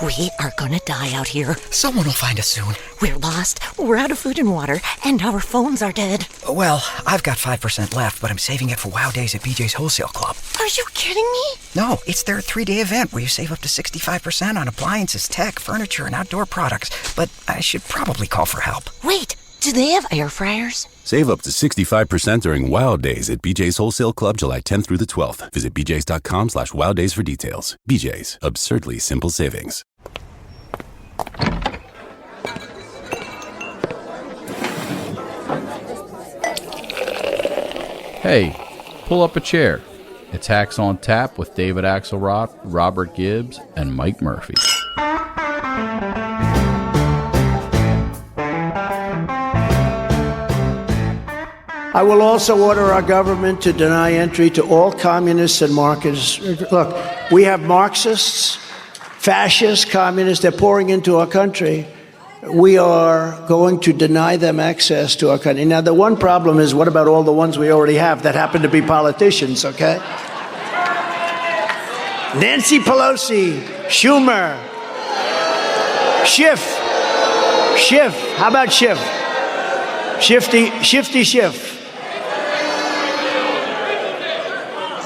We are gonna die out here. Someone will find us soon. We're lost, we're out of food and water, and our phones are dead. Well, I've got 5% left, but I'm saving it for Wow Days at BJ's Wholesale Club. Are you kidding me? No, it's their 3-day event where you save up to 65% on appliances, tech, furniture, and outdoor products. But I should probably call for help. Wait, do they have air fryers? Save up to 65% during Wow Days at BJ's Wholesale Club July 10th through the 12th. Visit bjs.com/wowdays for details. BJ's, absurdly simple savings. Hey, pull up a chair. It's Hacks on Tap with David Axelrod, Robert Gibbs, and Mike Murphy. I will also order our government to deny entry to all communists and Marxists. Look, we have Marxists, fascists, communists. They're pouring into our country. We are going to deny them access to our country. Now, the one problem is, what about all the ones we already have that happen to be politicians, okay? Nancy Pelosi, Schumer, Schiff. How about Schiff? Shifty Schiff.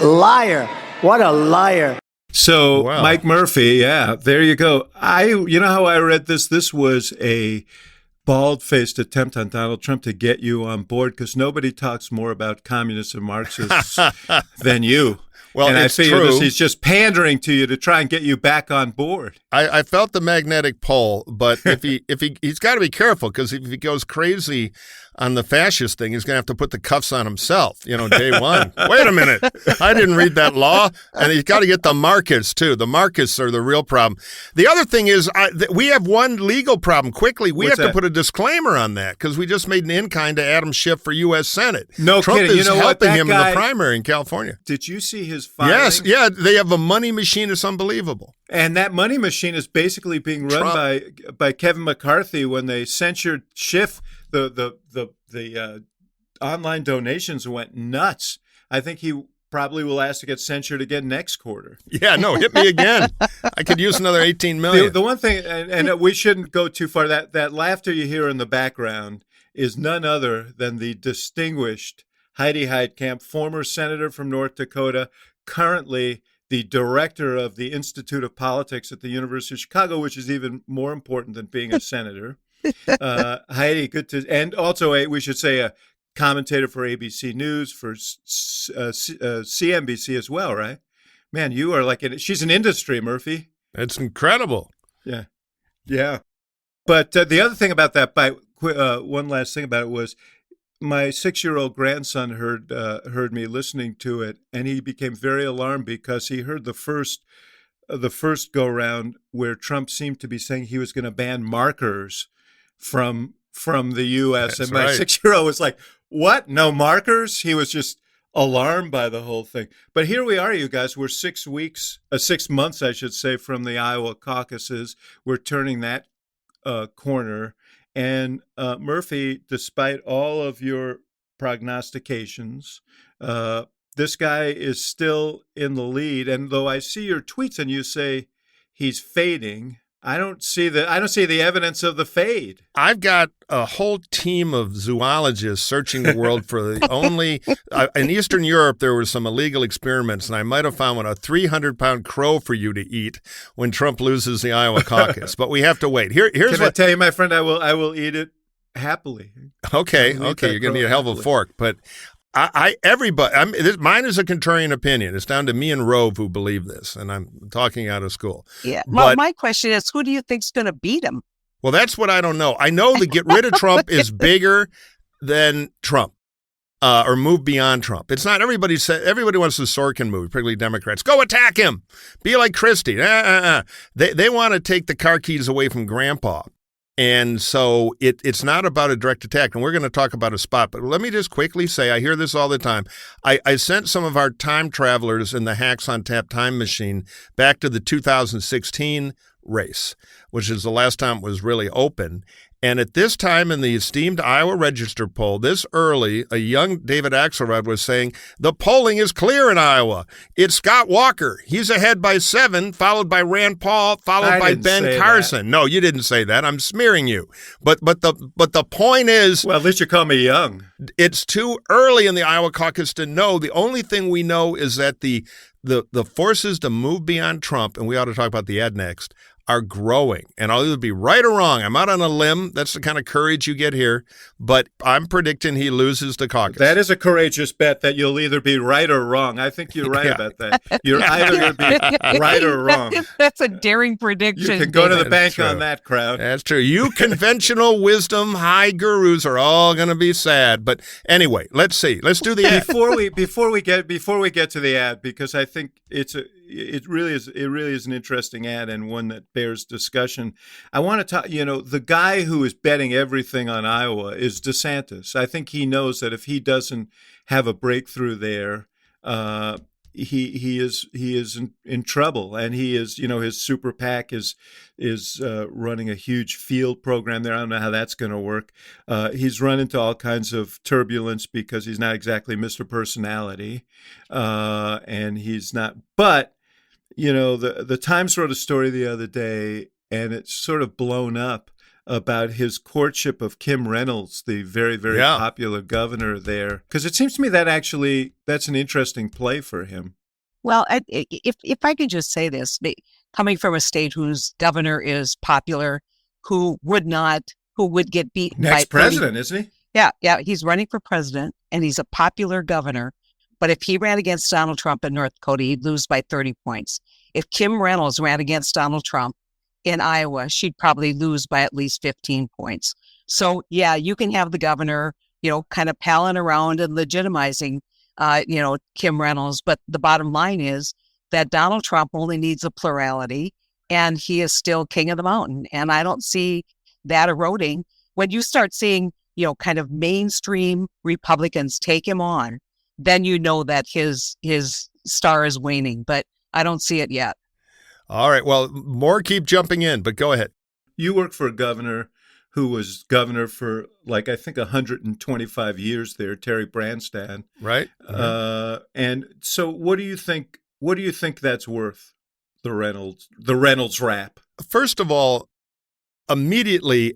Liar. What a liar. So, wow. Mike Murphy, yeah, there you go. You know how I read this? This was a bald-faced attempt on Donald Trump to get you on board, because nobody talks more about communists and Marxists than you. Well, and it's I figure true. he's just pandering to you to try and get you back on board. I felt the magnetic pull, but he's got to be careful, because if he goes crazy on the fascist thing, he's going to have to put the cuffs on himself, day one. Wait a minute. I didn't read that law. And he's got to get the Marxists, too. The Marxists are the real problem. The other thing is we have one legal problem. Quickly, we What's have that? to put a disclaimer on that, because we just made an in-kind to Adam Schiff for U.S. Senate. No Trump kidding. is You know what? helping That him in guy- the primary in California. Did you see his filing? Yes, yeah, they have a money machine. It's unbelievable. And that money machine is basically being run by Kevin McCarthy. When they censured Schiff, the online donations went nuts. I think he probably will ask to get censured again next quarter. Yeah, no, hit me again. I could use another 18 million. The one thing, and we shouldn't go too far, that laughter you hear in the background is none other than the distinguished Heidi Heitkamp, former senator from North Dakota, currently the director of the Institute of Politics at the University of Chicago, which is even more important than being a senator. Heidi, good to, and also we should say a commentator for ABC News, for CNBC as well, right? Man, you are she's an industry, Murphy. It's incredible. Yeah. But the other thing about that, one last thing about it was, my 6-year-old grandson heard me listening to it, and he became very alarmed because he heard the first go round where Trump seemed to be saying he was going to ban markers from the U.S. That's and my right. 6-year-old was like, "What? No markers?" He was just alarmed by the whole thing. But here we are, you guys. We're 6 months, I should say, from the Iowa caucuses. We're turning that corner. And Murphy, despite all of your prognostications, this guy is still in the lead. And though I see your tweets and you say he's fading, I don't see the evidence of the fade. I've got a whole team of zoologists searching the world for the only. In Eastern Europe, there were some illegal experiments, and I might have found a 300-pound crow for you to eat when Trump loses the Iowa caucus. But we have to wait. Here's Can I what. tell you, my friend, I will eat it happily. Okay, I'll eat okay, that you're going to crow need a hell of a happily. fork, but. Mine is a contrarian opinion. It's down to me and Rove who believe this, and I'm talking out of school. Yeah. Well, But- my question is, who do you think's going to beat him? Well, that's what I don't know. I know that get rid of Trump is bigger than Trump, or move beyond Trump. It's not everybody wants the Sorkin movie, particularly Democrats. Go attack him. Be like Christie. They want to take the car keys away from Grandpa. And so it's not about a direct attack, and we're going to talk about a spot. But let me just quickly say, I hear this all the time. I sent some of our time travelers in the Hacks on Tap time machine back to the 2016 race, which is the last time it was really open. And at this time in the esteemed Iowa Register poll, this early, a young David Axelrod was saying, the polling is clear in Iowa. It's Scott Walker. He's ahead by 7, followed by Rand Paul, followed by Ben Carson. No, you didn't say that. I'm smearing you. But the point is... Well, at least you call me young. It's too early in the Iowa caucus to know. The only thing we know is that the forces to move beyond Trump, and we ought to talk about the ad next, are growing. And I'll either be right or wrong. I'm out on a limb. That's the kind of courage you get here. But I'm predicting he loses the caucus. That is a courageous bet that you'll either be right or wrong. I think you're right about that. You're either going to be right or wrong. That's a daring prediction. You can go to the bank on that, crowd. That's true. You conventional wisdom high gurus are all going to be sad. But anyway, let's see. Let's do the ad. Before we get to the ad, because I think it really is an interesting ad and one that bears discussion. I want to talk, the guy who is betting everything on Iowa is DeSantis. I think he knows that if he doesn't have a breakthrough there, he is in trouble, and he is, his super PAC is running a huge field program there. I don't know how that's going to work. He's run into all kinds of turbulence because he's not exactly Mr. Personality, and he's not. But the Times wrote a story the other day, and it's sort of blown up about his courtship of Kim Reynolds, the very, very popular governor there. Because it seems to me that that's an interesting play for him. Well, if I could just say this, coming from a state whose governor is popular, who would get beaten next by president, isn't he? Yeah, he's running for president, and he's a popular governor. But if he ran against Donald Trump in North Dakota, he'd lose by 30 points. If Kim Reynolds ran against Donald Trump in Iowa, she'd probably lose by at least 15 points. So, yeah, you can have the governor, kind of palling around and legitimizing, Kim Reynolds. But the bottom line is that Donald Trump only needs a plurality, and he is still king of the mountain. And I don't see that eroding. When you start seeing, kind of mainstream Republicans take him on, then you know that his star is waning. But I don't see it yet. All right. Well, more keep jumping in, but go ahead. You work for a governor who was governor for, I think 125 years there, Terry Branstad. Right. And so what do you think that's worth, the Reynolds rap? First of all, immediately,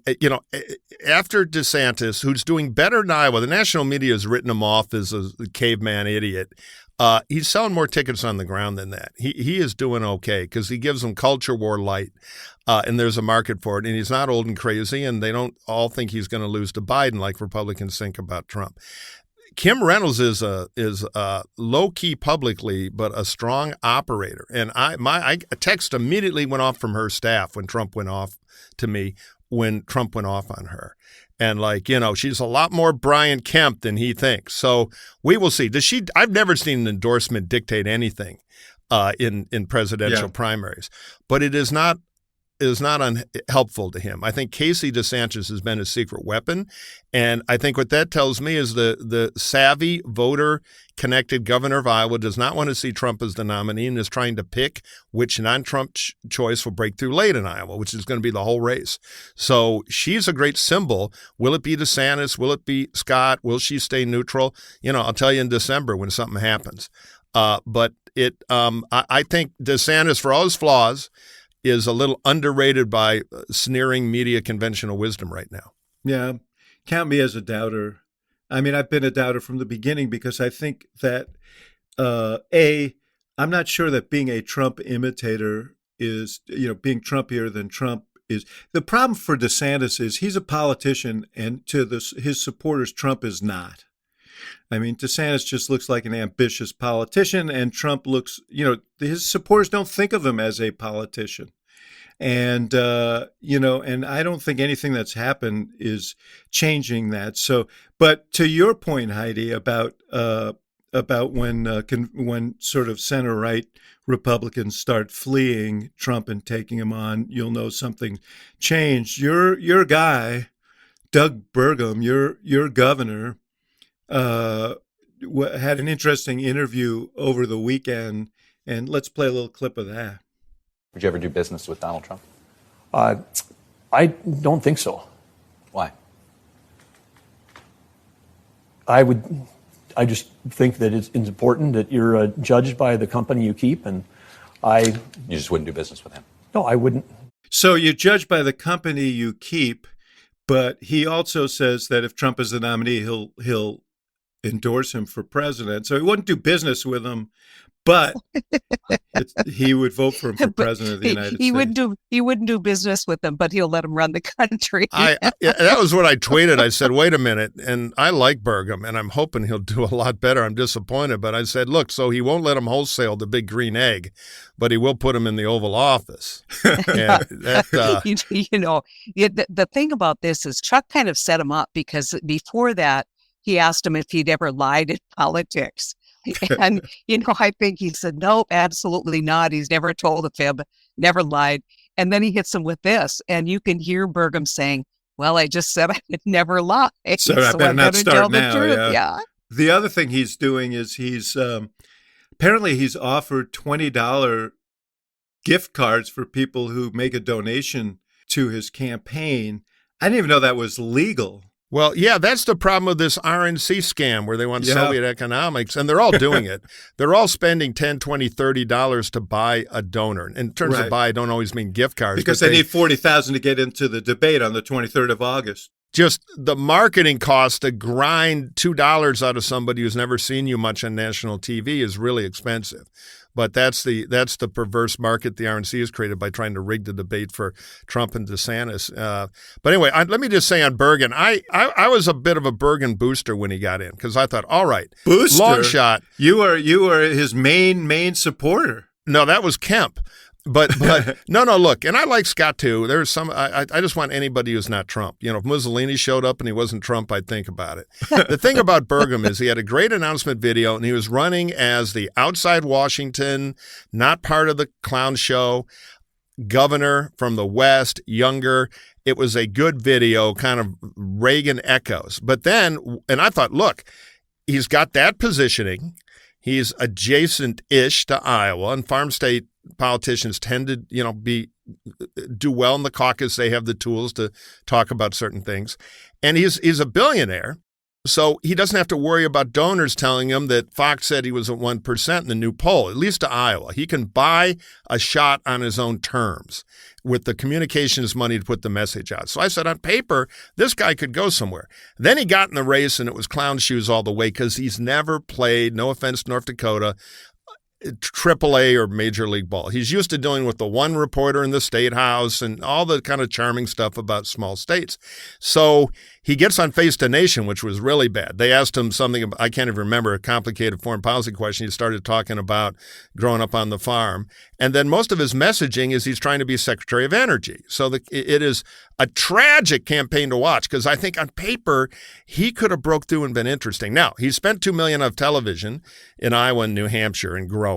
after DeSantis, who's doing better in Iowa, the national media has written him off as a caveman idiot. He's selling more tickets on the ground than that. He is doing okay because he gives them culture war light, and there's a market for it. And he's not old and crazy, and they don't all think he's going to lose to Biden like Republicans think about Trump. Kim Reynolds is low key publicly, but a strong operator. And a text immediately went off from her staff when Trump went off to me when Trump went off on her. And she's a lot more Brian Kemp than he thinks. So we will see. I've never seen an endorsement dictate anything in presidential primaries, but it is not unhelpful to him. I think Casey DeSantis has been his secret weapon. And I think what that tells me is the savvy, voter-connected governor of Iowa does not want to see Trump as the nominee and is trying to pick which non-Trump choice will break through late in Iowa, which is going to be the whole race. So she's a great symbol. Will it be DeSantis? Will it be Scott? Will she stay neutral? I'll tell you in December when something happens. But I think DeSantis, for all his flaws, is a little underrated by sneering media conventional wisdom right now. Yeah. Count me as a doubter. I mean, I've been a doubter from the beginning because I think that, I'm not sure that being a Trump imitator is, being Trumpier than Trump is. The problem for DeSantis is he's a politician, and to his supporters, Trump is not. I mean, DeSantis just looks like an ambitious politician, and Trump looks, his supporters don't think of him as a politician. And, and I don't think anything that's happened is changing that. So, but to your point, Heidi, about when sort of center-right Republicans start fleeing Trump and taking him on, you'll know something changed. Your guy, Doug Burgum, your governor, had an interesting interview over the weekend, and let's play a little clip of that. Would you ever do business with Donald Trump? I don't think so. I just think that it's important that you're judged by the company you keep, and you just wouldn't do business with him. No, I wouldn't. So you judge by the company you keep, but he also says that if Trump is the nominee, he'll endorse him for president. So he wouldn't do business with him, but he would vote for him for president of the United States. He wouldn't do business with them, but he'll let him run the country. That was what I tweeted. I said, wait a minute. And I like Burgum, and I'm hoping he'll do a lot better. I'm disappointed. But I said, look, so he won't let him wholesale the big green egg, but he will put him in the Oval Office. And the thing about this is Chuck kind of set him up, because before that, he asked him if he'd ever lied in politics. And, I think he said, no, absolutely not. He's never told a fib, never lied. And then he hits him with this. And you can hear Burgum saying, well, I just said I would never lie. So I better not start now. Yeah. The other thing he's doing is apparently he's offered $20 gift cards for people who make a donation to his campaign. I didn't even know that was legal. Well, yeah, that's the problem with this RNC scam where they want Soviet economics, and they're all doing it. They're all spending $10, $20, $30 to buy a donor. In terms of buy, I don't always mean gift cards. Because they need $40,000 to get into the debate on the 23rd of August. Just the marketing cost to grind $2 out of somebody who's never seen you much on national TV is really expensive. But that's the perverse market the RNC has created by trying to rig the debate for Trump and DeSantis. But anyway, let me just say on Bergen, I was a bit of a Bergen booster when he got in, because I thought, all right, booster? Long shot. You were his main supporter. No, that was Kemp. But no, look, and I like Scott too. There's some, I just want anybody who's not Trump. If Mussolini showed up and he wasn't Trump, I'd think about it. The thing about Burgum is he had a great announcement video, and he was running as the outside Washington, not part of the clown show, governor from the West, younger. It was a good video, kind of Reagan echoes. But then, and I thought, look, he's got that positioning. He's adjacent-ish to Iowa, and farm state politicians tend to, do well in the caucus. They have the tools to talk about certain things. And he's a billionaire, so he doesn't have to worry about donors telling him that Fox said he was at 1% in the new poll, at least to Iowa. He can buy a shot on his own terms with the communications money to put the message out. So I said, on paper, this guy could go somewhere. Then he got in the race, and it was clown shoes all the way, because he's never played, no offense to North Dakota, AAA or Major League Ball. He's used to dealing with the one reporter in the State House and all the kind of charming stuff about small states. So he gets on Face the Nation, which was really bad. They asked him something, I can't even remember, a complicated foreign policy question. He started talking about growing up on the farm. And then most of his messaging is he's trying to be Secretary of Energy. So it is a tragic campaign to watch, because I think on paper he could have broke through and been interesting. Now, he spent $2 million on television in Iowa and New Hampshire and growing.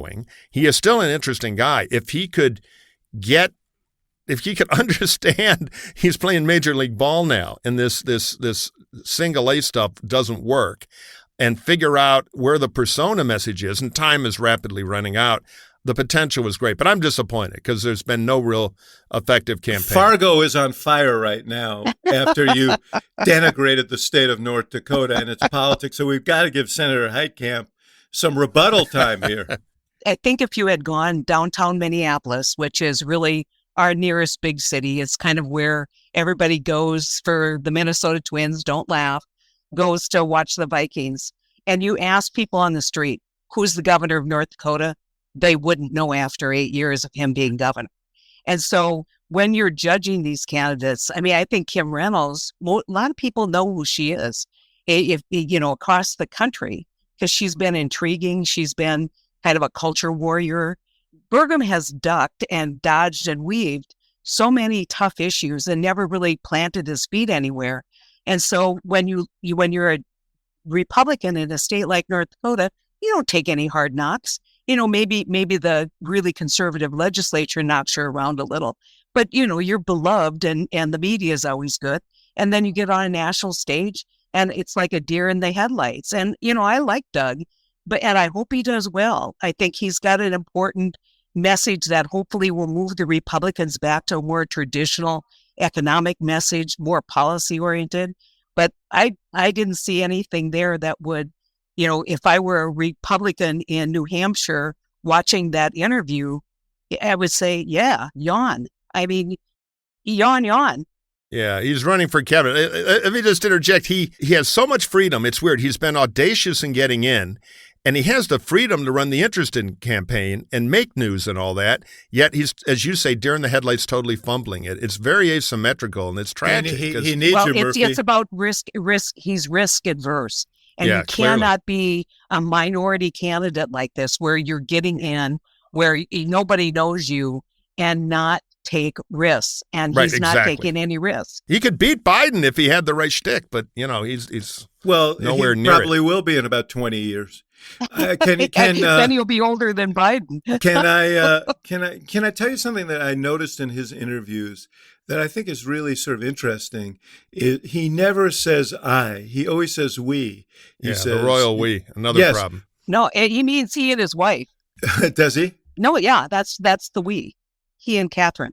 He is still an interesting guy. If he could understand he's playing Major League Ball now, and this single A stuff doesn't work, and figure out where the persona message is, and time is rapidly running out, the potential was great. But I'm disappointed, because there's been no real effective campaign. Fargo is on fire right now after you denigrated the state of North Dakota and its politics. So we've got to give Senator Heitkamp some rebuttal time here. I think if you had gone downtown Minneapolis, which is really our nearest big city, it's kind of where everybody goes for the Minnesota Twins, don't laugh, goes to watch the Vikings, and you ask people on the street, who's the governor of North Dakota? They wouldn't know after 8 years of him being governor. And so when you're judging these candidates, I mean, I think Kim Reynolds, a lot of people know who she is, if across the country, because she's been intriguing. She's been kind of a culture warrior. Burgum has ducked and dodged and weaved so many tough issues and never really planted his feet anywhere. And so when you're a Republican in a state like North Dakota, you don't take any hard knocks. Maybe the really conservative legislature knocks you around a little, but you're beloved and the media is always good. And then you get on a national stage and it's like a deer in the headlights. And, I like Doug, and I hope he does well. I think he's got an important message that hopefully will move the Republicans back to a more traditional economic message, more policy oriented. But I didn't see anything there that would, if I were a Republican in New Hampshire watching that interview, I would say, yeah, yawn. I mean, yawn. Yeah, he's running for cabinet. Let me just interject. He has so much freedom. It's weird. He's been audacious in getting in, and he has the freedom to run the interested campaign and make news and all that. Yet he's, as you say, deer in the headlights, totally fumbling it. It's very asymmetrical, and it's tragic. And he needs you, Murphy. It's about risk. He's risk adverse, and you clearly cannot be a minority candidate like this, where you're getting in, where nobody knows you, and not take risks, and he's not taking any risks. He could beat Biden if he had the right shtick, but he's nowhere near it. He probably will be in about 20 years. Then he'll be older than Biden. Can I tell you something that I noticed in his interviews that I think is really sort of interesting? He never says I. He always says we. He says the royal we. Another problem. No, he means he and his wife. Does he? No, yeah, that's the we. He and Catherine.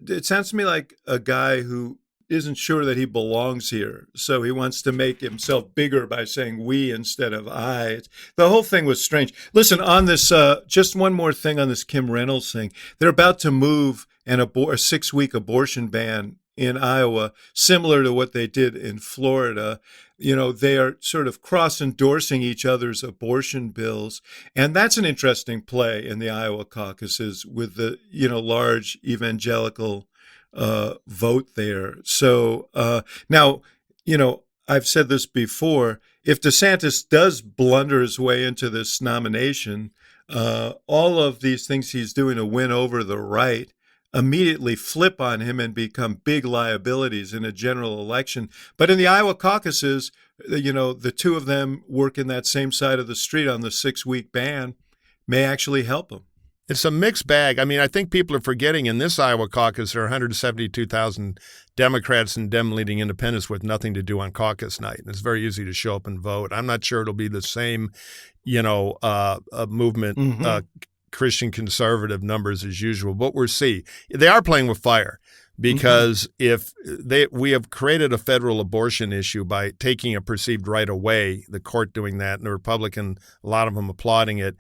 It sounds to me like a guy who isn't sure that he belongs here, so he wants to make himself bigger by saying we instead of I. The whole thing was strange. Listen, on this, just one more thing on this Kim Reynolds thing. They're about to move a 6-week abortion ban in Iowa, similar to what they did in Florida. They are sort of cross-endorsing each other's abortion bills. And that's an interesting play in the Iowa caucuses with the, large evangelical vote there. So now, I've said this before, if DeSantis does blunder his way into this nomination, all of these things he's doing to win over the right immediately flip on him and become big liabilities in a general election. But in the Iowa caucuses, the two of them work in that same side of the street on the 6-week ban may actually help him. It's a mixed bag. I mean, I think people are forgetting in this Iowa caucus, there are 172,000 Democrats and Dem-leading independents with nothing to do on caucus night. And it's very easy to show up and vote. I'm not sure it'll be the same, movement, Christian conservative numbers as usual, but we'll see. They are playing with fire because we have created a federal abortion issue by taking a perceived right away, the court doing that, and the Republican, a lot of them applauding it.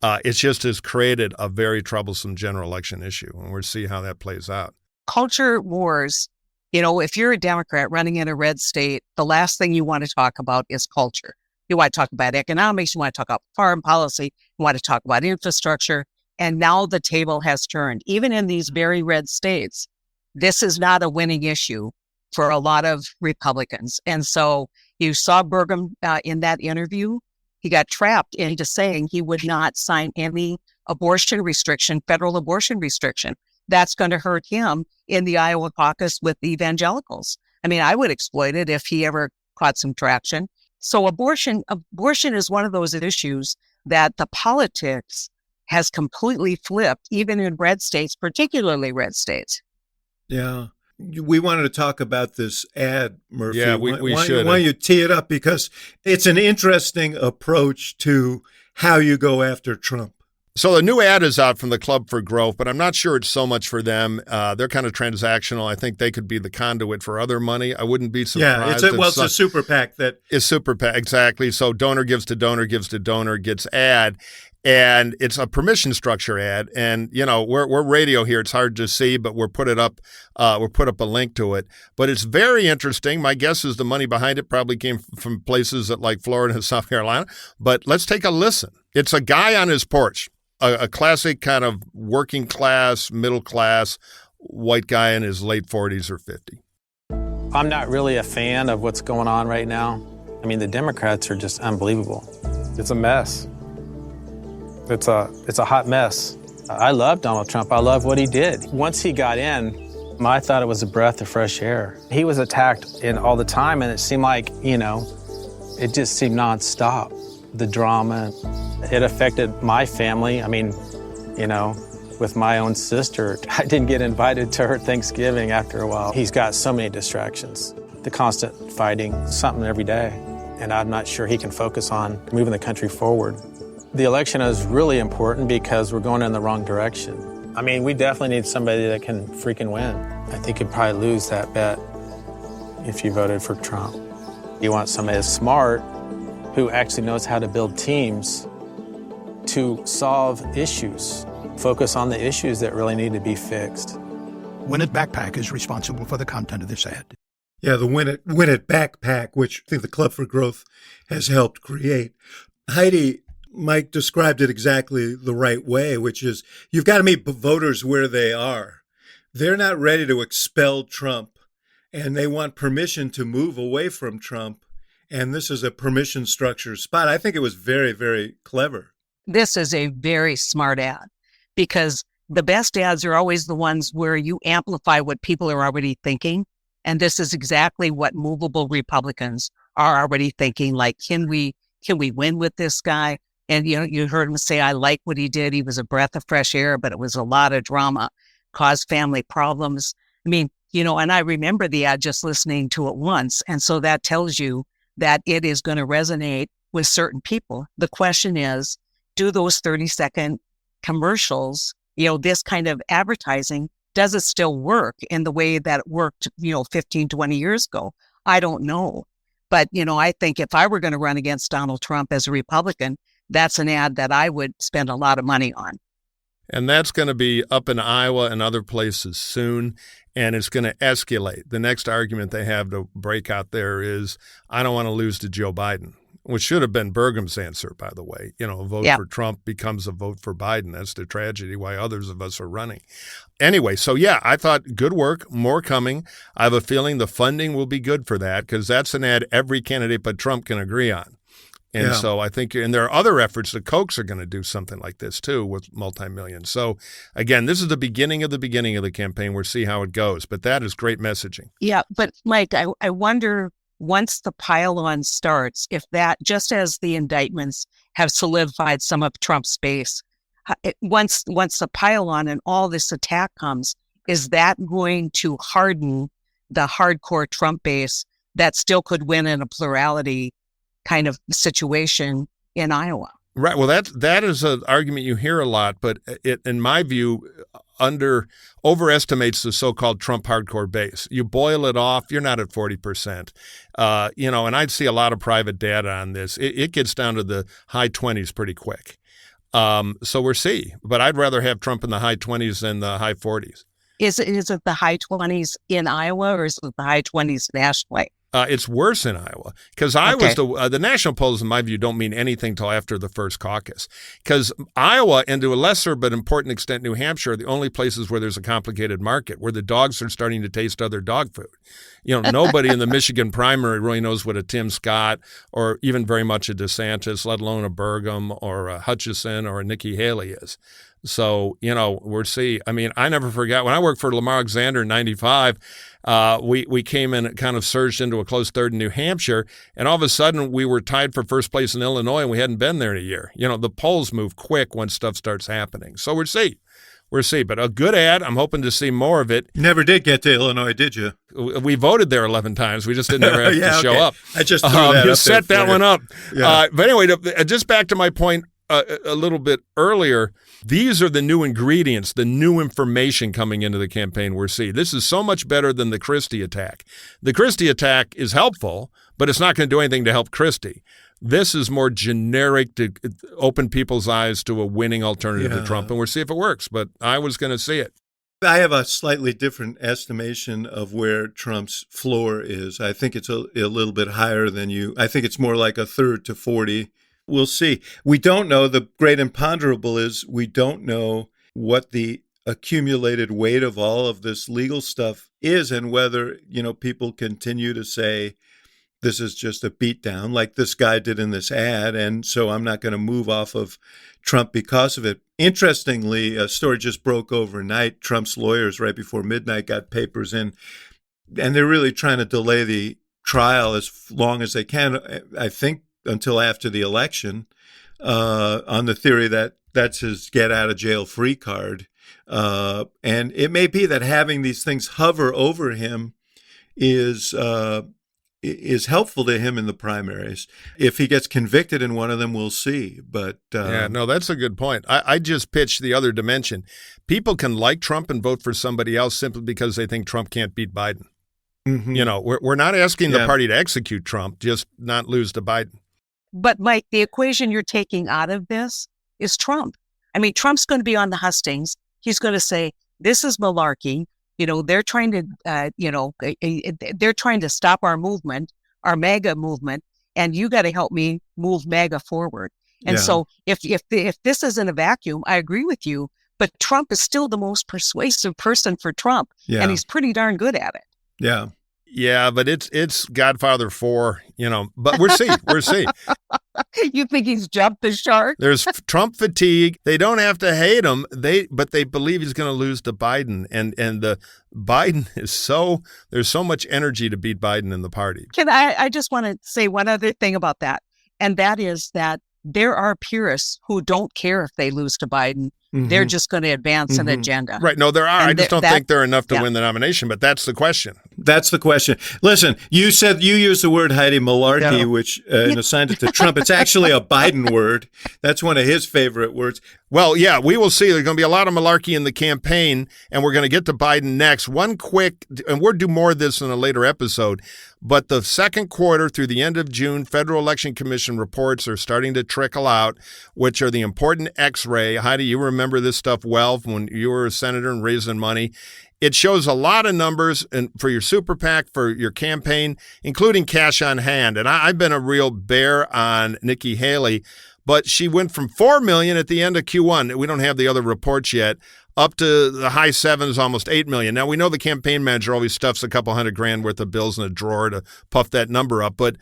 It just has created a very troublesome general election issue, and we'll see how that plays out. Culture wars, if you're a Democrat running in a red state, the last thing you want to talk about is culture. You want to talk about economics, you want to talk about foreign policy, you want to talk about infrastructure, and now the table has turned. Even in these very red states, this is not a winning issue for a lot of Republicans. And so you saw Burgum in that interview. He got trapped into saying he would not sign any federal abortion restriction. That's going to hurt him in the Iowa caucus with the evangelicals. I mean, I would exploit it if he ever caught some traction. So abortion is one of those issues that the politics has completely flipped, even in red states, particularly red states. Yeah. We wanted to talk about this ad, Murphy. Yeah, we should. Why don't you tee it up? Because it's an interesting approach to how you go after Trump. So the new ad is out from the Club for Growth, but I'm not sure it's so much for them. They're kind of transactional. I think they could be the conduit for other money. I wouldn't be surprised. Yeah, it's a super PAC that is super PAC, exactly. So donor gives to donor gives to donor gets ad, and it's a permission structure ad. And we're radio here; it's hard to see, but we'll put it up. We'll put up a link to it. But it's very interesting. My guess is the money behind it probably came from places like Florida and South Carolina. But let's take a listen. It's a guy on his porch. A classic kind of working class, middle class, white guy in his late 40s or 50. I'm not really a fan of what's going on right now. I mean, the Democrats are just unbelievable. It's a mess. It's a hot mess. I love Donald Trump. I love what he did. Once he got in, I thought it was a breath of fresh air. He was attacked all the time, and it seemed like, it just seemed nonstop. The drama, it affected my family. I mean, with my own sister, I didn't get invited to her Thanksgiving after a while. He's got so many distractions, the constant fighting, something every day. And I'm not sure he can focus on moving the country forward. The election is really important because we're going in the wrong direction. I mean, we definitely need somebody that can freaking win. I think you'd probably lose that bet if you voted for Trump. You want somebody that's smart, who actually knows how to build teams to solve issues, focus on the issues that really need to be fixed. Win It Backpack is responsible for the content of this ad. Yeah, the Win It Backpack, which I think the Club for Growth has helped create. Heidi, Mike described it exactly the right way, which is you've got to meet voters where they are. They're not ready to expel Trump, and they want permission to move away from Trump. And this is a permission structure spot. I think it was very, very clever. This is a very smart ad, because the best ads are always the ones where you amplify what people are already thinking. And this is exactly what movable Republicans are already thinking. Like, can we win with this guy? And, you heard him say, I like what he did. He was a breath of fresh air, but it was a lot of drama, caused family problems. I mean, and I remember the ad just listening to it once. And so that tells you that it is going to resonate with certain people. The question is, do those 30-second commercials, this kind of advertising, does it still work in the way that it worked, 15, 20 years ago? I don't know. But, I think if I were going to run against Donald Trump as a Republican, that's an ad that I would spend a lot of money on. And that's going to be up in Iowa and other places soon, and it's going to escalate. The next argument they have to break out there is, I don't want to lose to Joe Biden, which should have been Burgum's answer, by the way. A vote for Trump becomes a vote for Biden. That's the tragedy why others of us are running. Anyway, so yeah, I thought good work, more coming. I have a feeling the funding will be good for that, because that's an ad every candidate but Trump can agree on. And so I think, and there are other efforts. The Kochs are going to do something like this too with multi-millions. So again, this is the beginning of the campaign. We'll see how it goes. But that is great messaging. Yeah, but Mike, I wonder, once the pile-on starts, if that, just as the indictments have solidified some of Trump's base, once the pile-on and all this attack comes, is that going to harden the hardcore Trump base that still could win in a plurality kind of situation in Iowa? Right. Well, that is an argument you hear a lot, but it, in my view, overestimates the so-called Trump hardcore base. You boil it off, you're not at 40%. And I'd see a lot of private data on this. It gets down to the high 20s pretty quick. So we'll see. But I'd rather have Trump in the high 20s than the high 40s. Is it the high 20s in Iowa, or is it the high 20s nationally? It's worse in Iowa, because Iowa's the national polls, in my view, don't mean anything till after the first caucus. Because Iowa, and to a lesser but important extent New Hampshire, are the only places where there's a complicated market, where the dogs are starting to taste other dog food. Nobody in the Michigan primary really knows what a Tim Scott or even very much a DeSantis, let alone a Burgum or a Hutchison or a Nikki Haley is. So, we'll see. I mean, I never forgot when I worked for Lamar Alexander in 95, we came in and kind of surged into a close third in New Hampshire, and all of a sudden we were tied for first place in Illinois, and we hadn't been there in a year. The polls move quick when stuff starts happening. So we'll see. We'll see. But a good ad. I'm hoping to see more of it. You never did get to Illinois, did you? We voted there 11 times. We just didn't ever have to show up. I just threw that you up set there that for one you. up. Yeah. But anyway, just back to my point a little bit earlier, these are the new ingredients, the new information coming into the campaign we're seeing. This is so much better than the Christie attack. The Christie attack is helpful, but it's not going to do anything to help Christie. This is more generic to open people's eyes to a winning alternative to Trump, and we'll see if it works. But I was going to see it. I have a slightly different estimation of where Trump's floor is. I think it's a little bit higher than you. I think it's more like a third to 40. We'll see. We don't know. The great imponderable is we don't know what the accumulated weight of all of this legal stuff is, and whether, people continue to say this is just a beatdown like this guy did in this ad, and so I'm not going to move off of Trump because of it. Interestingly, a story just broke overnight. Trump's lawyers right before midnight got papers in, and they're really trying to delay the trial as long as they can, I think, until after the election, on the theory that that's his get-out-of-jail-free card. And it may be that having these things hover over him is helpful to him in the primaries. If he gets convicted in one of them, we'll see. But that's a good point. I just pitched the other dimension. People can like Trump and vote for somebody else simply because they think Trump can't beat Biden. Mhm. You know, we're not asking the Yeah. party to execute Trump, just not lose to Biden. But Mike, the equation you're taking out of this is Trump. I mean, Trump's going to be on the hustings. He's going to say, this is malarkey. You know, they're trying to, they're trying to stop our movement, our MAGA movement, and you got to help me move MAGA forward. And Yeah. so if this isn't a vacuum, I agree with you, but Trump is still the most persuasive person for Trump. Yeah. And he's pretty darn good at it. Yeah. Yeah, but it's Godfather 4, you know, but we'll see. We'll see. You think he's jumped the shark? There's Trump fatigue. They don't have to hate him. But they believe he's going to lose to Biden. And the Biden is there's so much energy to beat Biden in the party. I just want to say one other thing about that. And that is that there are purists who don't care if they lose to Biden. They're just going to advance an agenda. Right. No, there are. And I just don't think they're enough to win the nomination, but that's the question. That's the question. Listen, you said you used the word, Heidi, malarkey, which and assigned it to Trump. It's actually a Biden word. That's one of his favorite words. Well, yeah, we will see. There's going to be a lot of malarkey in the campaign, and we're going to get to Biden next. One quick, and we'll do more of this in a later episode, but the second quarter through the end of June, Federal Election Commission reports are starting to trickle out, which are the important X-ray. Heidi, you remember this stuff well from when you were a senator and raising money. It shows a lot of numbers for your super PAC, for your campaign, including cash on hand. And I've been a real bear on Nikki Haley, but she went from $4 million at the end of Q1. We don't have the other reports yet, up to the high sevens, almost $8 million. Now, we know the campaign manager always stuffs a couple $100,000 worth of bills in a drawer to puff that number up, but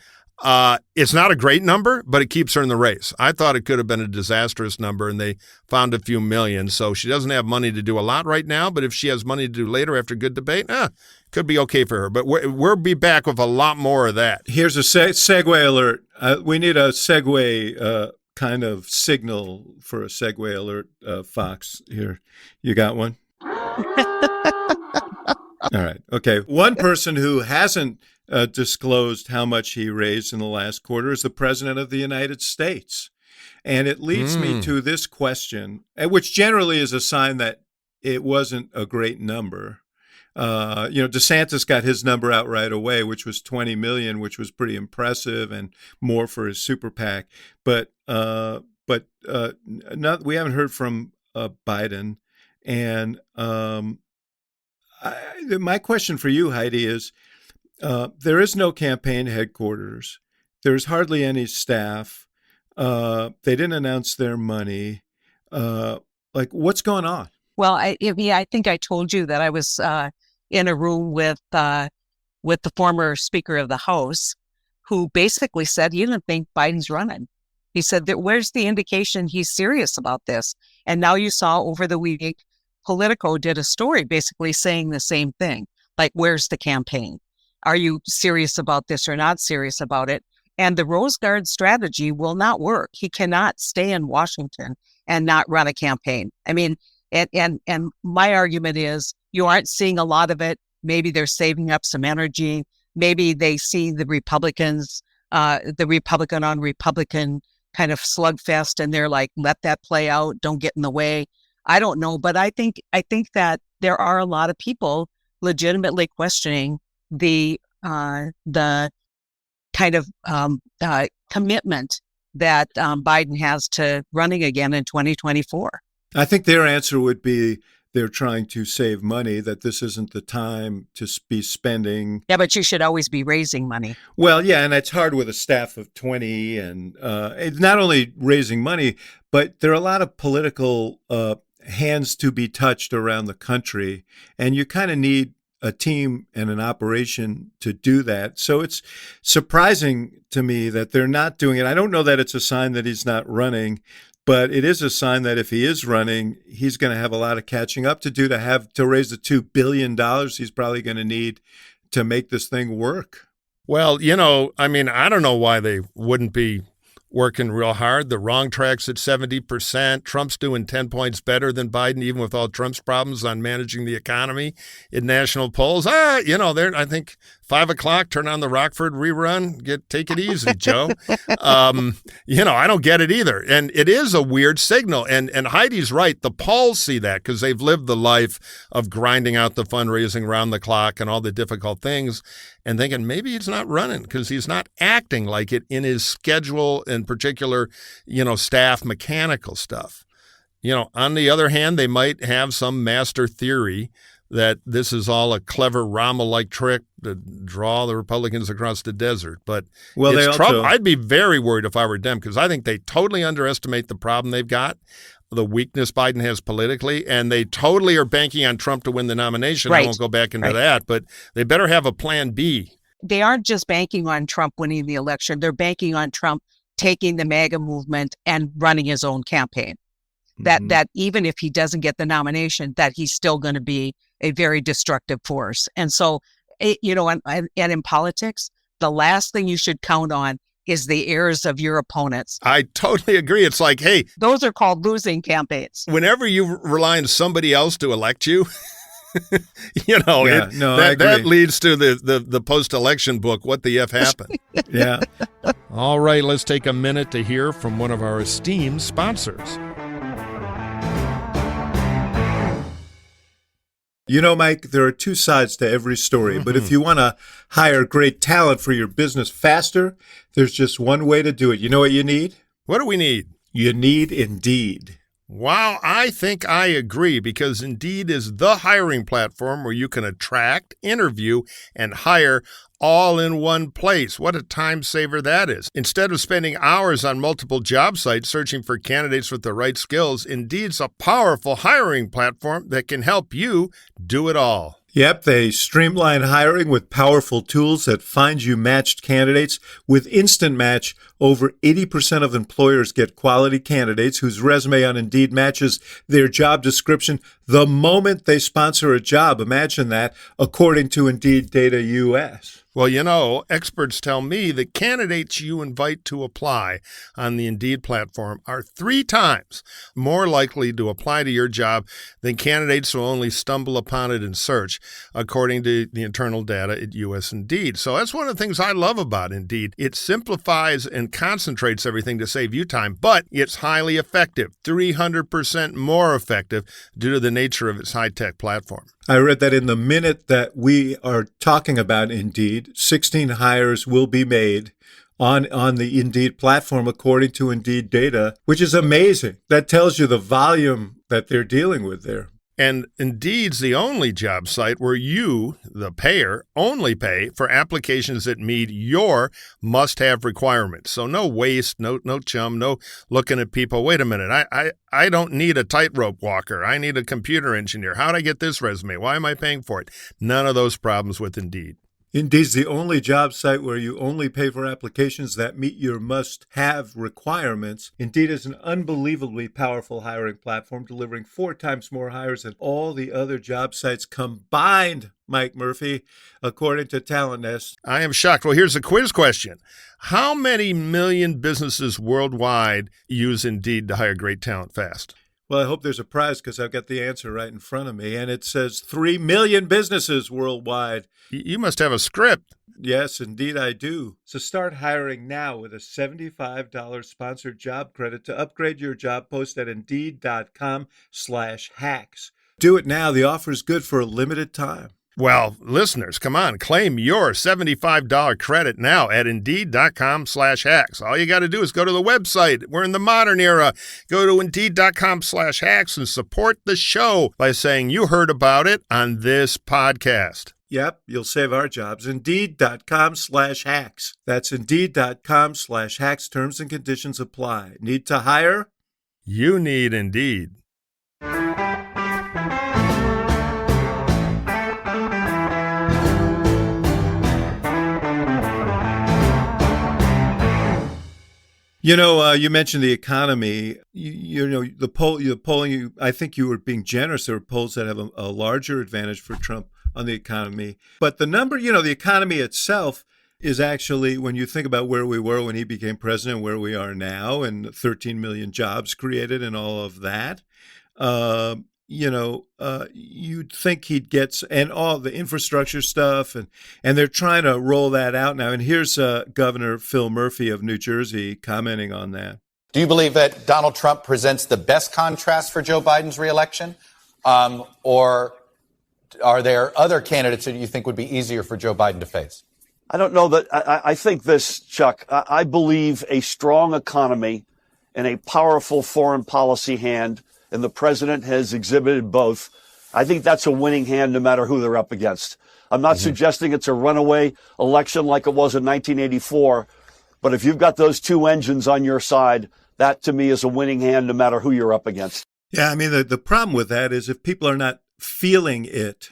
it's not a great number, but it keeps her in the race. I thought it could have been a disastrous number, and they found a few million. So she doesn't have money to do a lot right now, but if she has money to do later after good debate, could be okay for her. But we'll be back with a lot more of that. Here's a segue alert. We need a segue kind of signal for a segue alert, Fox. Here, you got one? All right. Okay. One person who hasn't disclosed how much he raised in the last quarter is the President of the United States. And it leads me to this question, which generally is a sign that it wasn't a great number. DeSantis got his number out right away, which was 20 million, which was pretty impressive and more for his super PAC. But we haven't heard from Biden. And my question for you, Heidi, is there is no campaign headquarters. There's hardly any staff. They didn't announce their money. What's going on? Well, I think I told you that I was in a room with the former Speaker of the House, who basically said he didn't think Biden's running. He said that where's the indication he's serious about this? And now you saw over the week, Politico did a story basically saying the same thing. Like, where's the campaign? Are you serious about this or not serious about it? And the Rose Guard strategy will not work. He cannot stay in Washington and not run a campaign. I mean, and my argument is you aren't seeing a lot of it. Maybe they're saving up some energy. Maybe they see the Republicans, the Republican on Republican kind of slugfest, and they're like, let that play out. Don't get in the way. I don't know, but I think that there are a lot of people legitimately questioning the kind of commitment that Biden has to running again in 2024. I think their answer would be they're trying to save money, that this isn't the time to be spending. Yeah, but you should always be raising money. Well, yeah, and it's hard with a staff of 20, and it's not only raising money, but there are a lot of political hands to be touched around the country, and you kind of need a team and an operation to do that. So it's surprising to me that they're not doing it. I don't know that it's a sign that he's not running, but it is a sign that if he is running, he's going to have a lot of catching up to do to raise the $2 billion he's probably going to need to make this thing work. Well, I mean, I don't know why they wouldn't be working real hard. The wrong track's at 70%. Trump's doing 10 points better than Biden, even with all Trump's problems on managing the economy in national polls. I think 5 o'clock, turn on the Rockford rerun. Take it easy, Joe. I don't get it either. And it is a weird signal. And Heidi's right. The polls see that because they've lived the life of grinding out the fundraising around the clock and all the difficult things and thinking maybe he's not running because he's not acting like it in his schedule, in particular, staff mechanical stuff. On the other hand, they might have some master theory that this is all a clever Rommel-like trick to draw the Republicans across the desert. But it's Trump. I'd be very worried if I were them because I think they totally underestimate the problem they've got, the weakness Biden has politically, and they totally are banking on Trump to win the nomination. Right. I won't go back into that, but they better have a plan B. They aren't just banking on Trump winning the election. They're banking on Trump taking the MAGA movement and running his own campaign. That even if he doesn't get the nomination, that he's still going to be a very destructive force. And so, and in politics, the last thing you should count on is the errors of your opponents. I totally agree. It's like, hey, those are called losing campaigns. Whenever you rely on somebody else to elect you, that leads to the post-election book, What the F Happened? Yeah. All right, let's take a minute to hear from one of our esteemed sponsors. Mike, there are two sides to every story, but if you want to hire great talent for your business faster, there's just one way to do it. You know what you need? What do we need? You need Indeed. Wow, I think I agree because Indeed is the hiring platform where you can attract, interview, and hire all in one place. What a time saver that is. Instead of spending hours on multiple job sites searching for candidates with the right skills, Indeed's a powerful hiring platform that can help you do it all. Yep, they streamline hiring with powerful tools that find you matched candidates. With Instant Match, over 80% of employers get quality candidates whose resume on Indeed matches their job description the moment they sponsor a job. Imagine that, according to Indeed Data US. Well, experts tell me that candidates you invite to apply on the Indeed platform are 3 times more likely to apply to your job than candidates who only stumble upon it in search, according to the internal data at US Indeed. So that's one of the things I love about Indeed. It simplifies and concentrates everything to save you time, but it's highly effective, 300% more effective due to the nature of its high-tech platform. I read that in the minute that we are talking about Indeed, 16 hires will be made on the Indeed platform, according to Indeed data, which is amazing. That tells you the volume that they're dealing with there. And Indeed's the only job site where you, the payer, only pay for applications that meet your must-have requirements. So no waste, no chum, no looking at people. Wait a minute, I don't need a tightrope walker. I need a computer engineer. How'd I get this resume? Why am I paying for it? None of those problems with Indeed. Indeed's the only job site where you only pay for applications that meet your must-have requirements. Indeed is an unbelievably powerful hiring platform, delivering 4 times more hires than all the other job sites combined, Mike Murphy, according to Talent Nest. I am shocked. Well, here's a quiz question. How many million businesses worldwide use Indeed to hire great talent fast? Well, I hope there's a prize because I've got the answer right in front of me, and it says 3 million businesses worldwide. You must have a script. Yes, indeed I do. So start hiring now with a $75 sponsored job credit to upgrade your job post at Indeed.com/hacks. Do it now. The offer is good for a limited time. Well, listeners, come on, claim your $75 credit now at Indeed.com/hacks. All you got to do is go to the website. We're in the modern era. Go to Indeed.com/hacks and support the show by saying you heard about it on this podcast. Yep, you'll save our jobs. Indeed.com/hacks. That's Indeed.com/hacks. Terms and conditions apply. Need to hire? You need Indeed. You mentioned the economy. The polling. I think you were being generous. There are polls that have a larger advantage for Trump on the economy. But the number, the economy itself, is actually, when you think about where we were when he became president, where we are now, and 13 million jobs created and all of that, you'd think he'd get, and all the infrastructure stuff, and they're trying to roll that out now. And here's Governor Phil Murphy of New Jersey commenting on that. Do you believe that Donald Trump presents the best contrast for Joe Biden's reelection? Or are there other candidates that you think would be easier for Joe Biden to face? I don't know that. I think this, Chuck. I believe a strong economy and a powerful foreign policy hand, and the president has exhibited both. I think that's a winning hand no matter who they're up against. I'm not suggesting it's a runaway election like it was in 1984, but if you've got those two engines on your side, that to me is a winning hand no matter who you're up against. Yeah, I mean, the problem with that is if people are not feeling it.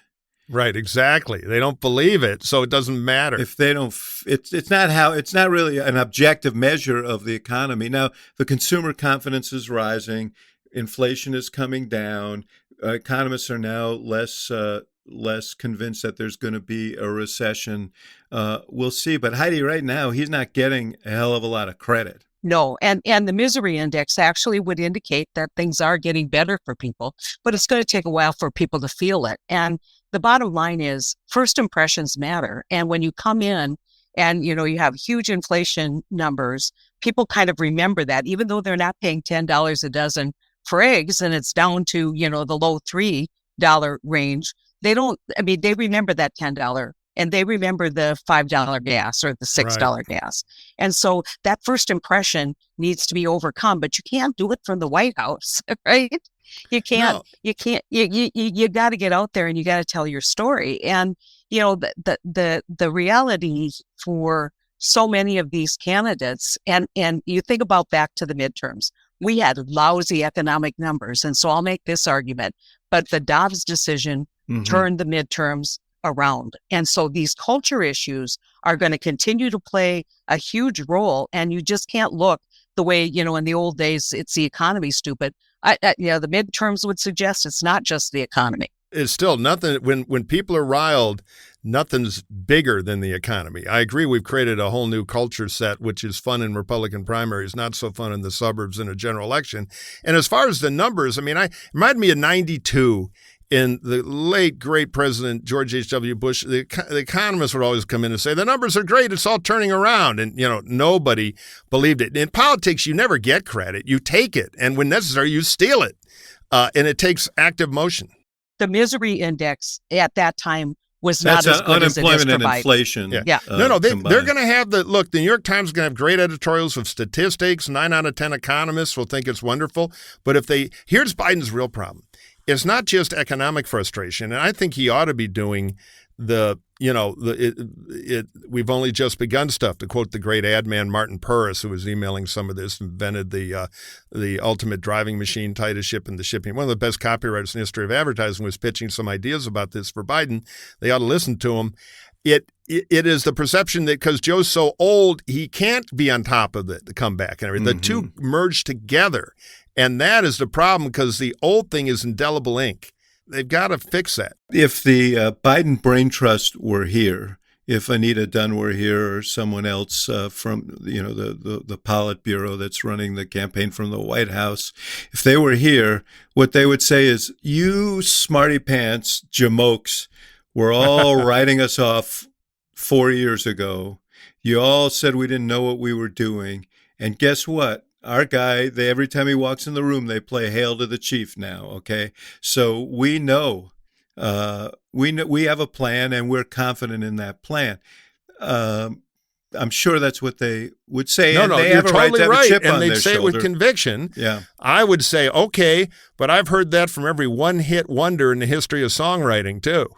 Right, exactly. They don't believe it, so it doesn't matter. If they don't, it's not really an objective measure of the economy. Now, the consumer confidence is rising, inflation is coming down. Economists are now less convinced that there's going to be a recession. We'll see. But Heidi, right now, he's not getting a hell of a lot of credit. No, and the misery index actually would indicate that things are getting better for people, but it's going to take a while for people to feel it. And the bottom line is first impressions matter. And when you come in and, you have huge inflation numbers, people kind of remember that, even though they're not paying $10 a dozen for eggs and it's down to, the low $3 range. They remember that $10 and they remember the $5 gas or the $6 gas. And so that first impression needs to be overcome, but you can't do it from the White House, right? You can't, No. you got to get out there and you got to tell your story. And, the reality for so many of these candidates, and you think about back to the midterms, we had lousy economic numbers. And so I'll make this argument, but the Dobbs decision turned the midterms around. And so these culture issues are going to continue to play a huge role. And you just can't look the way, in the old days, it's the economy, stupid. The midterms would suggest it's not just the economy. It's still nothing. When people are riled, nothing's bigger than the economy. I agree. We've created a whole new culture set, which is fun in Republican primaries, not so fun in the suburbs in a general election. And as far as the numbers, I remind me of 92. In the late, great President George H.W. Bush, the economists would always come in and say, the numbers are great, it's all turning around. And, nobody believed it. In politics, you never get credit. You take it. And when necessary, you steal it. And it takes active motion. The misery index at that time was not as good as it is for unemployment and Biden. inflation. Yeah. They're going to have the New York Times is going to have great editorials of statistics. 9 out of 10 economists will think it's wonderful. But here's Biden's real problem. It's not just economic frustration, and I think he ought to be doing we've only just begun stuff, to quote the great ad man Martin Purvis, who was emailing some of this, invented the ultimate driving machine, tightest ship in the shipping. One of the best copywriters in the history of advertising was pitching some ideas about this for Biden. They ought to listen to him. It is the perception that because Joe's so old, he can't be on top of the comeback and everything. The two merge together. And that is the problem, because the old thing is indelible ink. They've got to fix that. If the Biden Brain Trust were here, if Anita Dunn were here, or someone else from the Politburo that's running the campaign from the White House, if they were here, what they would say is, you smarty pants jamokes were all writing us off 4 years ago. You all said we didn't know what we were doing. And guess what? Our guy, every time he walks in the room, they play "Hail to the Chief" now. Okay, so we know, we have a plan, and we're confident in that plan. I'm sure that's what they would say. No, they you're have a right totally to have right, a chip and on they'd their say shoulder. it with conviction. Yeah, I would say, okay, but I've heard that from every one-hit wonder in the history of songwriting too.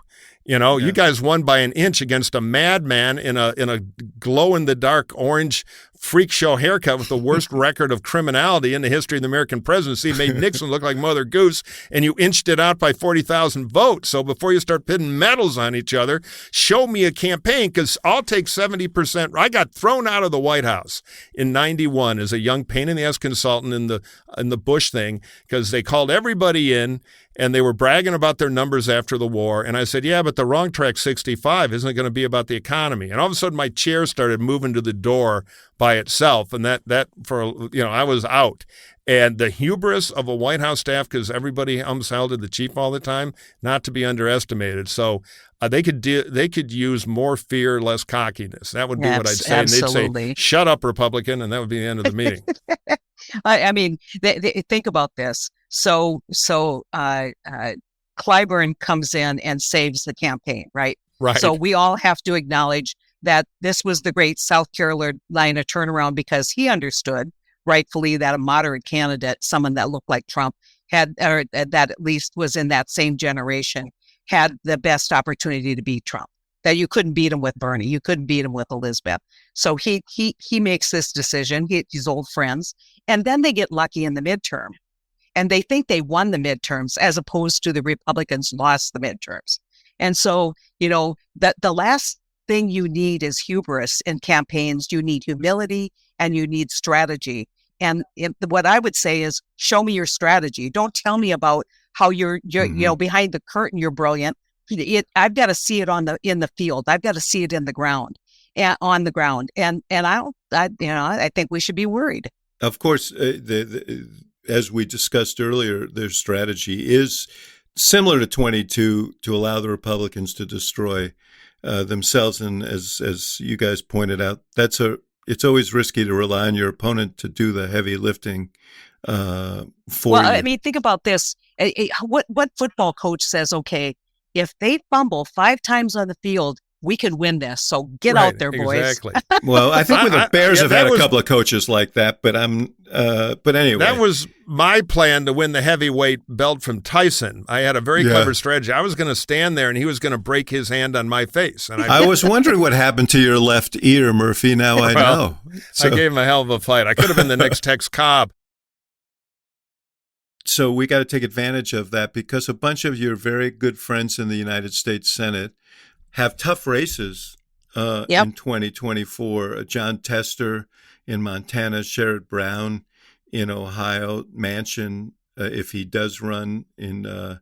You guys won by an inch against a madman in a glow-in-the-dark orange freak show haircut with the worst record of criminality in the history of the American presidency, made Nixon look like Mother Goose, and you inched it out by 40,000 votes. So before you start pinning medals on each other, show me a campaign, because I'll take 70%. I got thrown out of the White House in 91 as a young pain-in-the-ass consultant in the Bush thing, because they called everybody in, and they were bragging about their numbers after the war. And I said, yeah, but the wrong track 65 isn't going to be about the economy. And all of a sudden my chair started moving to the door by itself. And that for, I was out. And the hubris of a White House staff, because everybody held to the chief all the time, not to be underestimated. So they could use more fear, less cockiness. That would be what I'd say. Absolutely. And they'd say, shut up, Republican. And that would be the end of the meeting. I mean, think about this. So Clyburn comes in and saves the campaign, right? Right. So we all have to acknowledge that this was the great South Carolina turnaround, because he understood rightfully that a moderate candidate, someone that looked like Trump, had, or that at least was in that same generation, had the best opportunity to beat Trump. That you couldn't beat him with Bernie, you couldn't beat him with Elizabeth. So he makes this decision. He's old friends, and then they get lucky in the midterm. And they think they won the midterms, as opposed to the Republicans lost the midterms. And so, that the last thing you need is hubris in campaigns. You need humility and you need strategy. And what I would say is, show me your strategy. Don't tell me about how you're behind the curtain, you're brilliant. I've got to see it in the field. I've got to see it in the ground, on the ground. And I think we should be worried. Of course, as we discussed earlier, their strategy is similar to 22, to allow the Republicans to destroy themselves. And as you guys pointed out, it's always risky to rely on your opponent to do the heavy lifting for you. I mean, think about this. What football coach says, okay, if they fumble 5 times on the field, we can win this. So get out there, boys. Exactly. Well, I think the Bears have had a couple of coaches like that, but but anyway. That was my plan to win the heavyweight belt from Tyson. I had a very clever strategy. I was going to stand there and he was going to break his hand on my face. And I was wondering what happened to your left ear, Murphy. Now I know. So, I gave him a hell of a fight. I could have been the next Tex Cobb. So we got to take advantage of that, because a bunch of your very good friends in the United States Senate have tough races in 2024. John Tester in Montana, Sherrod Brown in Ohio, Manchin, if he does run in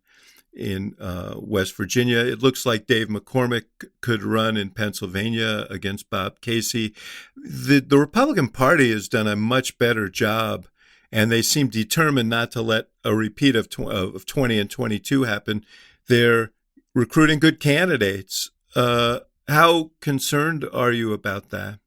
West Virginia. It looks like Dave McCormick could run in Pennsylvania against Bob Casey. The Republican Party has done a much better job, and they seem determined not to let a repeat of 20 and 22 happen. They're recruiting good candidates. How concerned are you about that?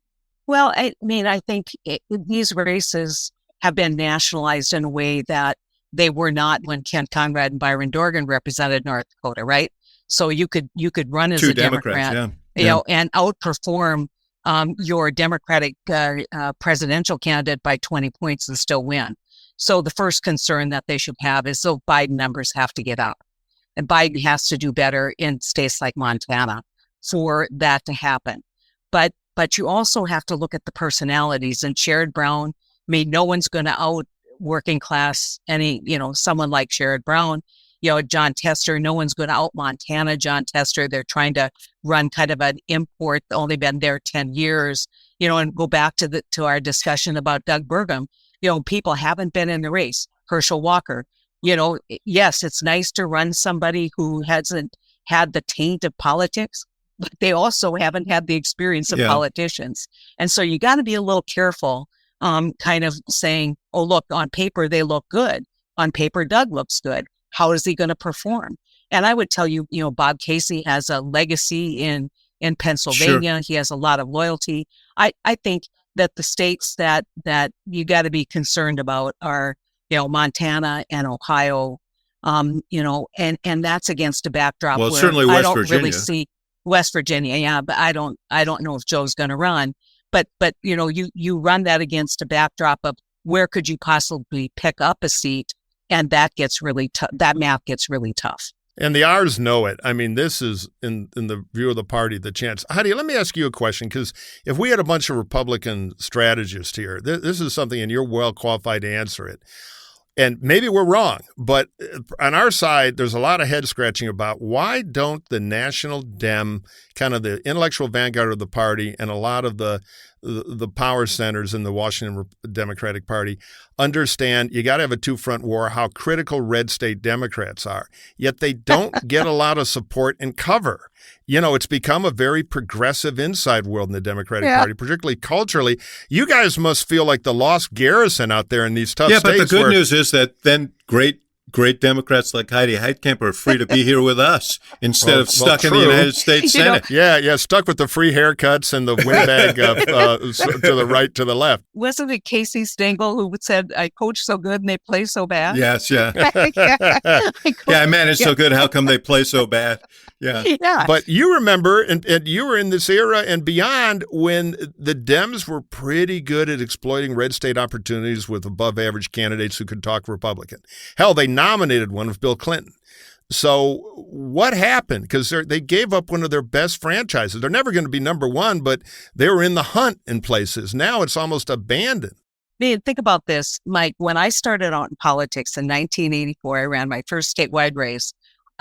Well, I mean, I think these races have been nationalized in a way that they were not when Kent Conrad and Byron Dorgan represented North Dakota, right? So you could run as a Democrat, and outperform your Democratic presidential candidate by 20 points and still win. So the first concern that they should have is those Biden numbers have to get up. And Biden has to do better in states like Montana for that to happen. But you also have to look at the personalities. And Sherrod Brown, I mean, no one's going to out working class someone like Sherrod Brown. John Tester, no one's going to out Montana John Tester. They're trying to run kind of an import, only been there 10 years, and go back to our discussion about Doug Burgum. People haven't been in the race. Herschel Walker, yes, it's nice to run somebody who hasn't had the taint of politics, but they also haven't had the experience of politicians. And so you got to be a little careful, kind of saying, oh, look, on paper, they look good. On paper, Doug looks good. How is he going to perform? And I would tell you, Bob Casey has a legacy in Pennsylvania. Sure. He has a lot of loyalty. I think that the states that you got to be concerned about are, Montana and Ohio, and that's against a backdrop. Well, where certainly West I don't Virginia. really see West Virginia. Yeah, but I don't know if Joe's going to run. But you run that against a backdrop of where could you possibly pick up a seat, and that gets really tough. That math gets really tough. And the R's know it. I mean, this is, in the view of the party, the chance. Heidi, let me ask you a question, because if we had a bunch of Republican strategists here, this is something, and you're well qualified to answer it. And maybe we're wrong, but on our side, there's a lot of head scratching about why don't the national Dem, kind of the intellectual vanguard of the party, and a lot of the power centers in the Washington Democratic Party understand you got to have a two-front war, how critical red state Democrats are. Yet they don't get a lot of support and cover. You know, it's become a very progressive inside world in the Democratic Party, particularly culturally. You guys must feel like the lost garrison out there in these tough states. Yeah, but the good news is that then great Democrats like Heidi Heitkamp are free to be here with us instead of stuck in the United States Senate. Yeah, stuck with the free haircuts and the windbag to the right, to the left. Wasn't it Casey Stengel who said, I coach so good and they play so bad? Yes, yeah. I manage so good. How come they play so bad? Yeah. But you remember, and you were in this era and beyond, when the Dems were pretty good at exploiting red state opportunities with above average candidates who could talk Republican. Hell, they nominated one with Bill Clinton. So what happened? Because they gave up one of their best franchises. They're never going to be number one, but they were in the hunt in places. Now it's almost abandoned. I mean, think about this, Mike. When I started out in politics in 1984, I ran my first statewide race.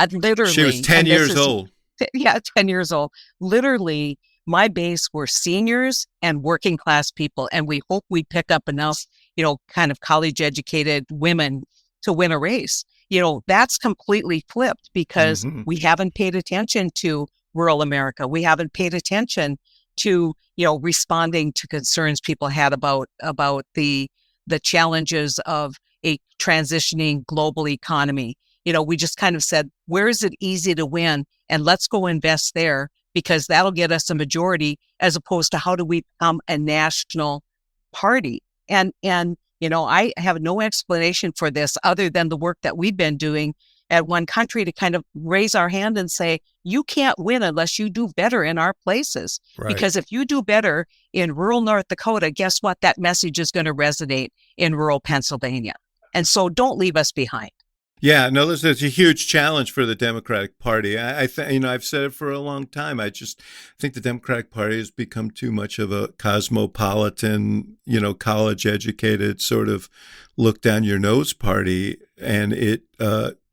She was 10 years old. Yeah, 10 years old. Literally, my base were seniors and working class people. And we hope we pick up enough, kind of college educated women to win a race. That's completely flipped because we haven't paid attention to rural America. We haven't paid attention to, responding to concerns people had about the challenges of a transitioning global economy. We just kind of said, where is it easy to win? And let's go invest there because that'll get us a majority, as opposed to how do we become a national party? And I have no explanation for this other than the work that we've been doing at One Country to kind of raise our hand and say, you can't win unless you do better in our places. Right. Because if you do better in rural North Dakota, guess what? That message is going to resonate in rural Pennsylvania. And so don't leave us behind. Yeah, no, there's a huge challenge for the Democratic Party. I think, I've said it for a long time. I just think the Democratic Party has become too much of a cosmopolitan, college-educated sort of look down your nose party, and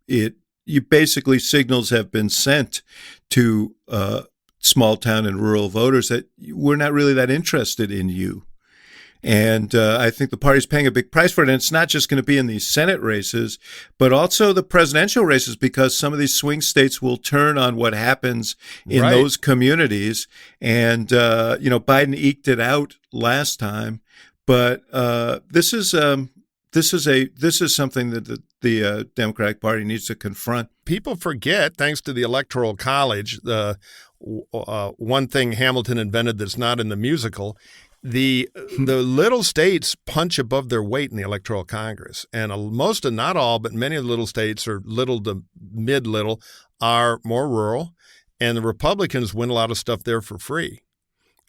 you basically signals have been sent to small town and rural voters that we're not really that interested in you. And I think the party's paying a big price for it. And it's not just going to be in these Senate races, but also the presidential races, because some of these swing states will turn on what happens in those communities. And, Biden eked it out last time. But this is something that the Democratic Party needs to confront. People forget, thanks to the Electoral College, the one thing Hamilton invented that's not in the musical, the little states punch above their weight in the Electoral Congress. And most of, not all, but many of the little states, or little to mid-little, are more rural. And the Republicans win a lot of stuff there for free.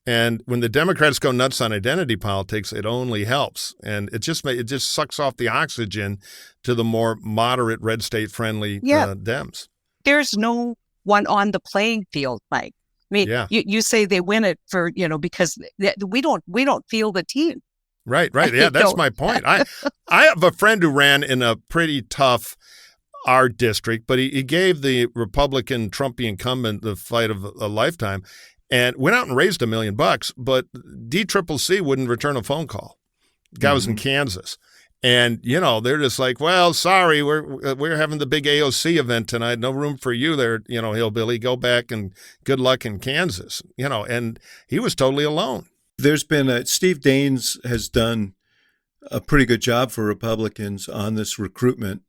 And when the Democrats go nuts on identity politics, it only helps. And it just sucks off the oxygen to the more moderate, red state-friendly Dems. There's no one on the playing field, Mike. I mean, you say they win it for, because we don't feel the team. Right. Yeah, that's my point. I have a friend who ran in a pretty tough our district, but he gave the Republican Trumpy incumbent the fight of a lifetime and went out and raised $1 million, but DCCC wouldn't return a phone call. The guy was in Kansas. And, they're just like, well, sorry, we're having the big AOC event tonight. No room for you there, hillbilly. Go back and good luck in Kansas, and he was totally alone. There's been Steve Daines has done a pretty good job for Republicans on this recruitment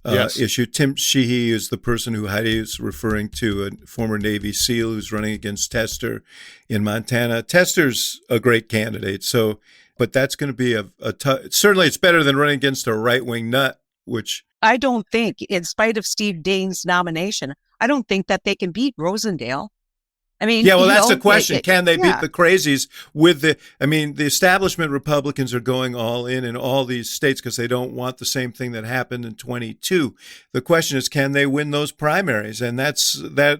issue. Tim Sheehy is the person who Heidi is referring to, a former Navy SEAL who's running against Tester in Montana. Tester's a great candidate, but that's going to be a tough. Certainly, it's better than running against a right-wing nut, which I don't think, in spite of Steve Daines' nomination, I don't think that they can beat Rosendale. I mean, yeah, well, that's the question. Can they yeah. beat the crazies with the establishment Republicans are going all in all these states because they don't want the same thing that happened in 22. The question is, can they win those primaries? And that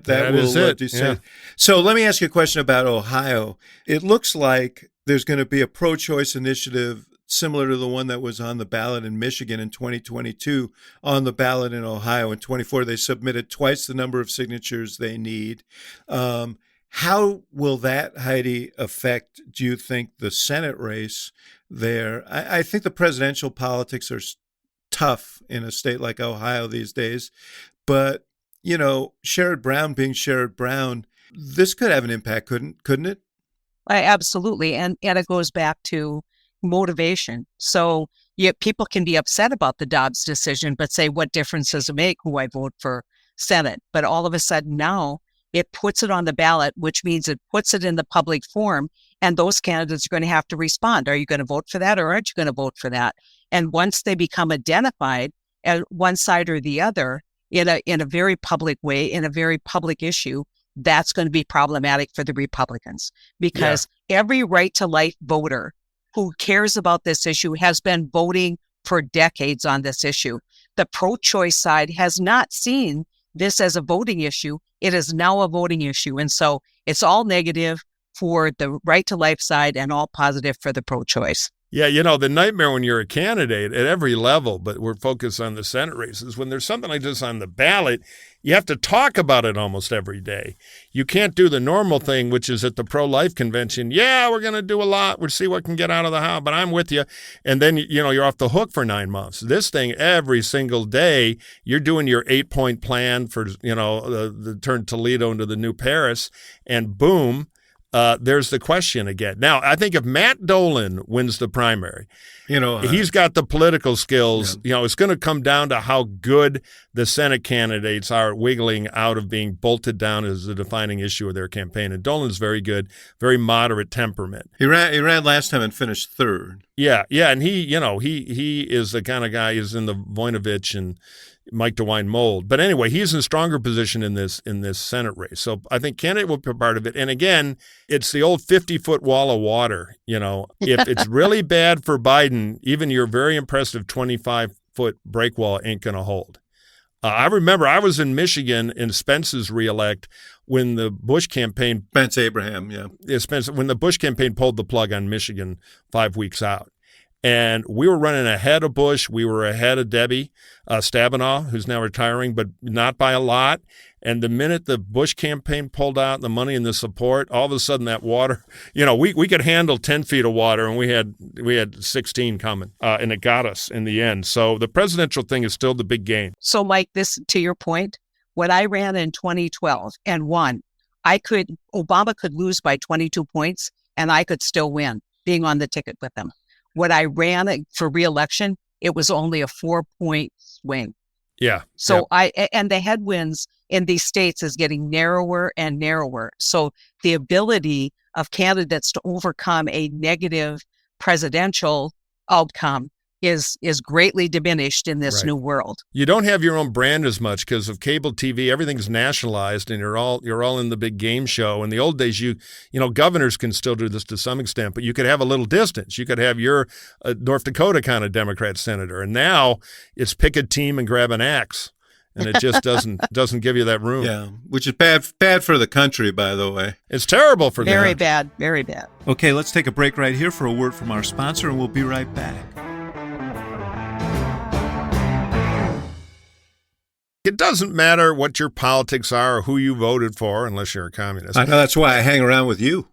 will decide. Yeah. So let me ask you a question about Ohio. It looks like there's going to be a pro-choice initiative similar to the one that was on the ballot in Michigan in 2022, on the ballot in Ohio in 24. They submitted twice the number of signatures they need. How will that, Heidi, affect, do you think, the Senate race there? I think the presidential politics are tough in a state like Ohio these days. But, Sherrod Brown being Sherrod Brown, this could have an impact, couldn't it? Absolutely. And it goes back to motivation. So people can be upset about the Dobbs decision, but say, what difference does it make who I vote for Senate? But all of a sudden now, it puts it on the ballot, which means it puts it in the public forum, and those candidates are going to have to respond. Are you going to vote for that or aren't you going to vote for that? And once they become identified as one side or the other in a very public way, in a very public issue, that's going to be problematic for the Republicans because every right to life voter who cares about this issue has been voting for decades on this issue. The pro-choice side has not seen this as a voting issue. It is now a voting issue. And so it's all negative for the right to life side and all positive for the pro-choice. Yeah, the nightmare when you're a candidate at every level, but we're focused on the Senate races, when there's something like this on the ballot, you have to talk about it almost every day. You can't do the normal thing, which is at the pro-life convention. Yeah, we're going to do a lot. We'll see what can get out of the house, but I'm with you. And then, you're off the hook for 9 months. This thing, every single day, you're doing your 8-point plan for, the turn Toledo into the new Paris, and boom, there's the question again. Now, I think if Matt Dolan wins the primary, he's got the political skills. Yeah. It's going to come down to how good the Senate candidates are wiggling out of being bolted down as the defining issue of their campaign. And Dolan's very good, very moderate temperament. He ran last time and finished third. Yeah, and he is the kind of guy who's in the Voinovich and Mike DeWine mold. But anyway, he's in a stronger position in this Senate race. So I think candidate will be part of it. And again, it's the old 50-foot wall of water. If it's really bad for Biden, even your very impressive 25-foot break wall ain't going to hold. I remember I was in Michigan in Spence's reelect when the Bush campaign. Spence Abraham, yeah. Spence, when the Bush campaign pulled the plug on Michigan 5 weeks out. And we were running ahead of Bush. We were ahead of Debbie Stabenow, who's now retiring, but not by a lot. And the minute the Bush campaign pulled out the money and the support, all of a sudden that water, we could handle 10 feet of water, and we had 16 coming, and it got us in the end. So the presidential thing is still the big game. So, Mike, this to your point, when I ran in 2012 and won, Obama could lose by 22 points, and I could still win, being on the ticket with him. When I ran for re-election, it was only a 4-point swing. Yeah. So and the headwinds in these states is getting narrower and narrower. So the ability of candidates to overcome a negative presidential outcome is greatly diminished in this new world. You don't have your own brand as much because of cable TV. Everything's nationalized, and you're all in the big game show. In the old days, governors can still do this to some extent, but you could have a little distance. You could have your North Dakota kind of Democrat senator, and now it's pick a team and grab an axe. And it just doesn't give you that room. Yeah, which is bad for the country, by the way. It's terrible for them. Very bad, very bad. Okay, let's take a break right here for a word from our sponsor, and we'll be right back. It doesn't matter what your politics are or who you voted for, unless you're a communist. I know, that's why I hang around with you.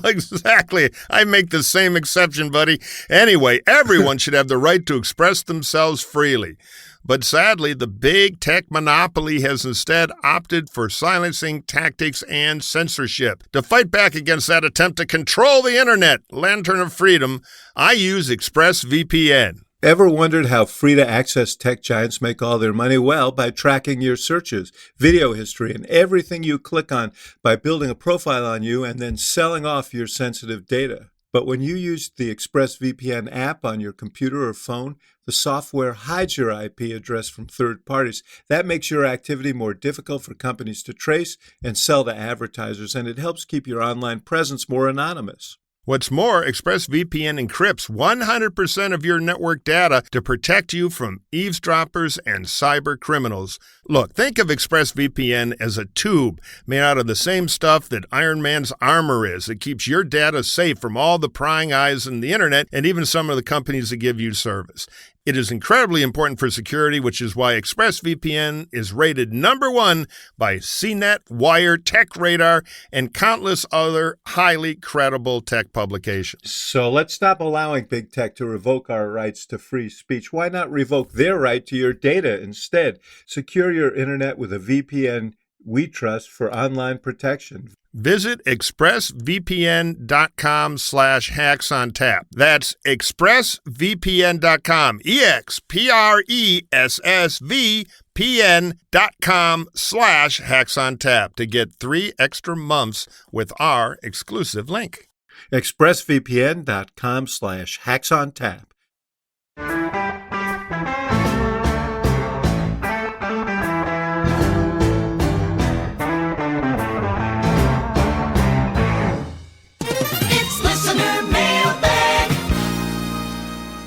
Exactly. I make the same exception, buddy. Anyway, everyone should have the right to express themselves freely. But sadly, the big tech monopoly has instead opted for silencing tactics and censorship. To fight back against that attempt to control the internet, lantern of freedom, I use ExpressVPN. Ever wondered how free-to-access tech giants make all their money? Well, by tracking your searches, video history, and everything you click on by building a profile on you and then selling off your sensitive data. But when you use the ExpressVPN app on your computer or phone, the software hides your IP address from third parties. That makes your activity more difficult for companies to trace and sell to advertisers, and it helps keep your online presence more anonymous. What's more, ExpressVPN encrypts 100% of your network data to protect you from eavesdroppers and cyber criminals. Look, think of ExpressVPN as a tube made out of the same stuff that Iron Man's armor is. It keeps your data safe from all the prying eyes in the internet and even some of the companies that give you service. It is incredibly important for security, which is why ExpressVPN is rated #1 by CNET, Wired, TechRadar, and countless other highly credible tech publications. So let's stop allowing big tech to revoke our rights to free speech. Why not revoke their right to your data instead? Secure your internet with a VPN we trust for online protection. Visit expressvpn.com/hacksontap. That's expressvpn.com. expressvpn.com/hacksontap to get 3 extra months with our exclusive link. expressvpn.com/hacksontap.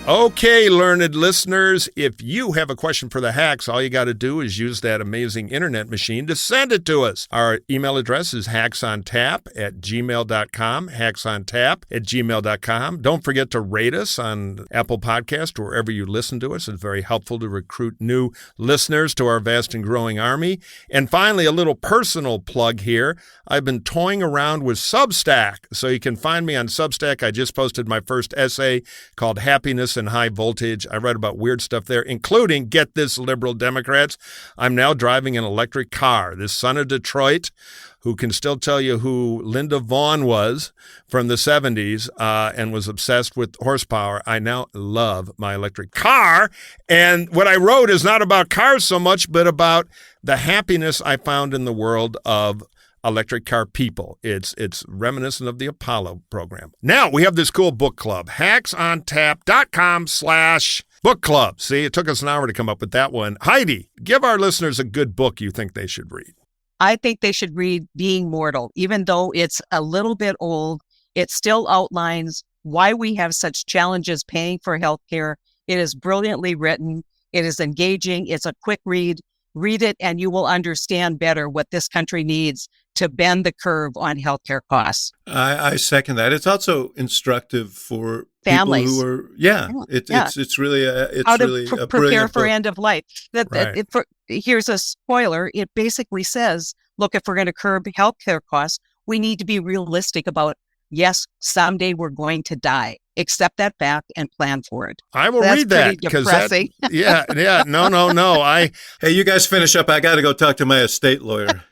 Okay, learned listeners, if you have a question for the hacks, all you got to do is use that amazing internet machine to send it to us. Our email address is hacksontap@gmail.com, hacksontap@gmail.com. Don't forget to rate us on Apple Podcast or wherever you listen to us. It's very helpful to recruit new listeners to our vast and growing army. And finally, a little personal plug here. I've been toying around with Substack, so you can find me on Substack. I just posted my first essay called Happiness and High Voltage. I write about weird stuff there, including, get this, liberal Democrats, I'm now driving an electric car. This son of Detroit, who can still tell you who Linda Vaughn was from the 70s and was obsessed with horsepower. I now love my electric car. And what I wrote is not about cars so much, but about the happiness I found in the world of electric car people. It's reminiscent of the Apollo program. Now we have this cool book club, hacksontap.com/book club. See, it took us an hour to come up with that one. Heidi, give our listeners a good book you think they should read. I think they should read Being Mortal. Even though it's a little bit old, it still outlines why we have such challenges paying for healthcare. It is brilliantly written. It is engaging. It's a quick read. Read it and you will understand better what this country needs to bend the curve on healthcare costs. I second that. It's also instructive for families people who are, it's really a prepare brilliant for book. end of life. Here's a spoiler. It basically says, look, if we're going to curb healthcare costs, we need to be realistic about, yes, someday we're going to die. Accept that fact and plan for it. I will read that because depressing. No. Hey, you guys finish up. I got to go talk to my estate lawyer.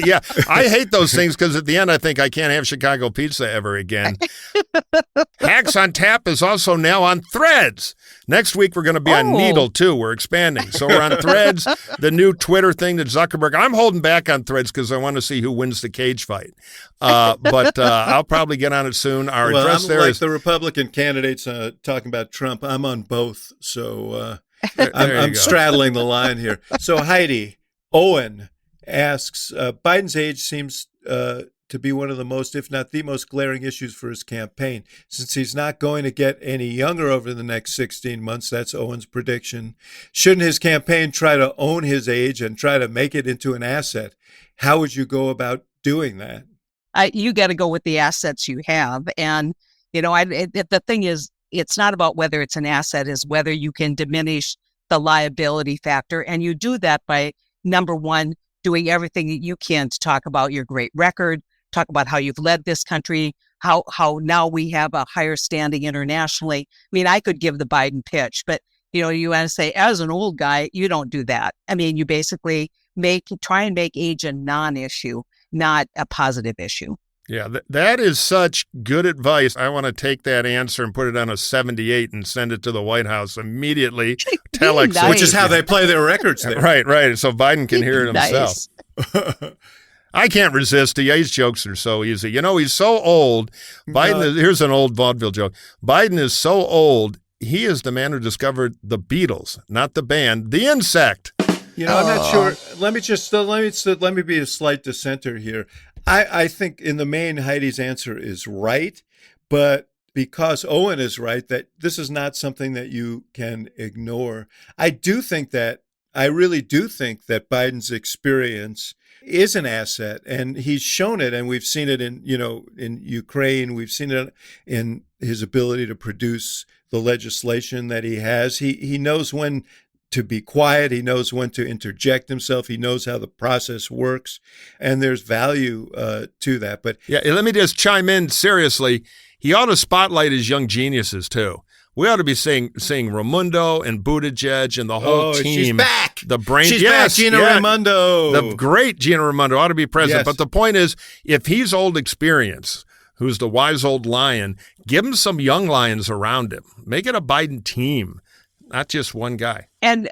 Yeah, I hate those things because at the end I think I can't have Chicago pizza ever again. Hacks on Tap is also now on Threads. Next week we're going to be on Needle too. We're expanding. So we're on Threads, the new Twitter thing that Zuckerberg. I'm holding back on Threads because I want to see who wins the cage fight. But I'll probably get on it soon. Our address there is the Republican candidates talking about Trump. I'm on both. So I'm straddling the line here. So Heidi, Owen asks, Biden's age seems to be one of the most, if not the most glaring issues for his campaign. Since he's not going to get any younger over the next 16 months, that's Owen's prediction. Shouldn't his campaign try to own his age and try to make it into an asset? How would you go about doing that? You got to go with the assets you have. And, the thing is, it's not about whether it's an asset, is whether you can diminish the liability factor. And you do that by, number one, doing everything that you can to talk about your great record, talk about how you've led this country, how now we have a higher standing internationally. I mean, I could give the Biden pitch, but, you want to say, as an old guy, you don't do that. I mean, you basically try and make age a non-issue, not a positive issue. Yeah, that is such good advice. I want to take that answer and put it on a 78 and send it to the White House immediately. Nice. Which is how they play their records there. Right. So Biden can hear it himself. I can't resist. These jokes are so easy. He's so old. Here's an old vaudeville joke. Biden is so old, he is the man who discovered the Beatles, not the band, the insect. I'm not sure. Let me be a slight dissenter here. I think in the main, Heidi's answer is right, but because Owen is right, that this is not something that you can ignore. I really do think that Biden's experience is an asset, and he's shown it, and we've seen it in Ukraine. We've seen it in his ability to produce the legislation that he has. He knows when to be quiet. He knows when to interject himself. He knows how the process works, and there's value to that. But yeah, let me just chime in seriously. He ought to spotlight his young geniuses too. We ought to be seeing Raimondo and Buttigieg and the whole team. She's back. The brain. She's back. Gina Raimondo. The great Gina Raimondo ought to be president. Yes. But the point is, if he's old experience, who's the wise old lion, give him some young lions around him. Make it a Biden team, not just one guy. And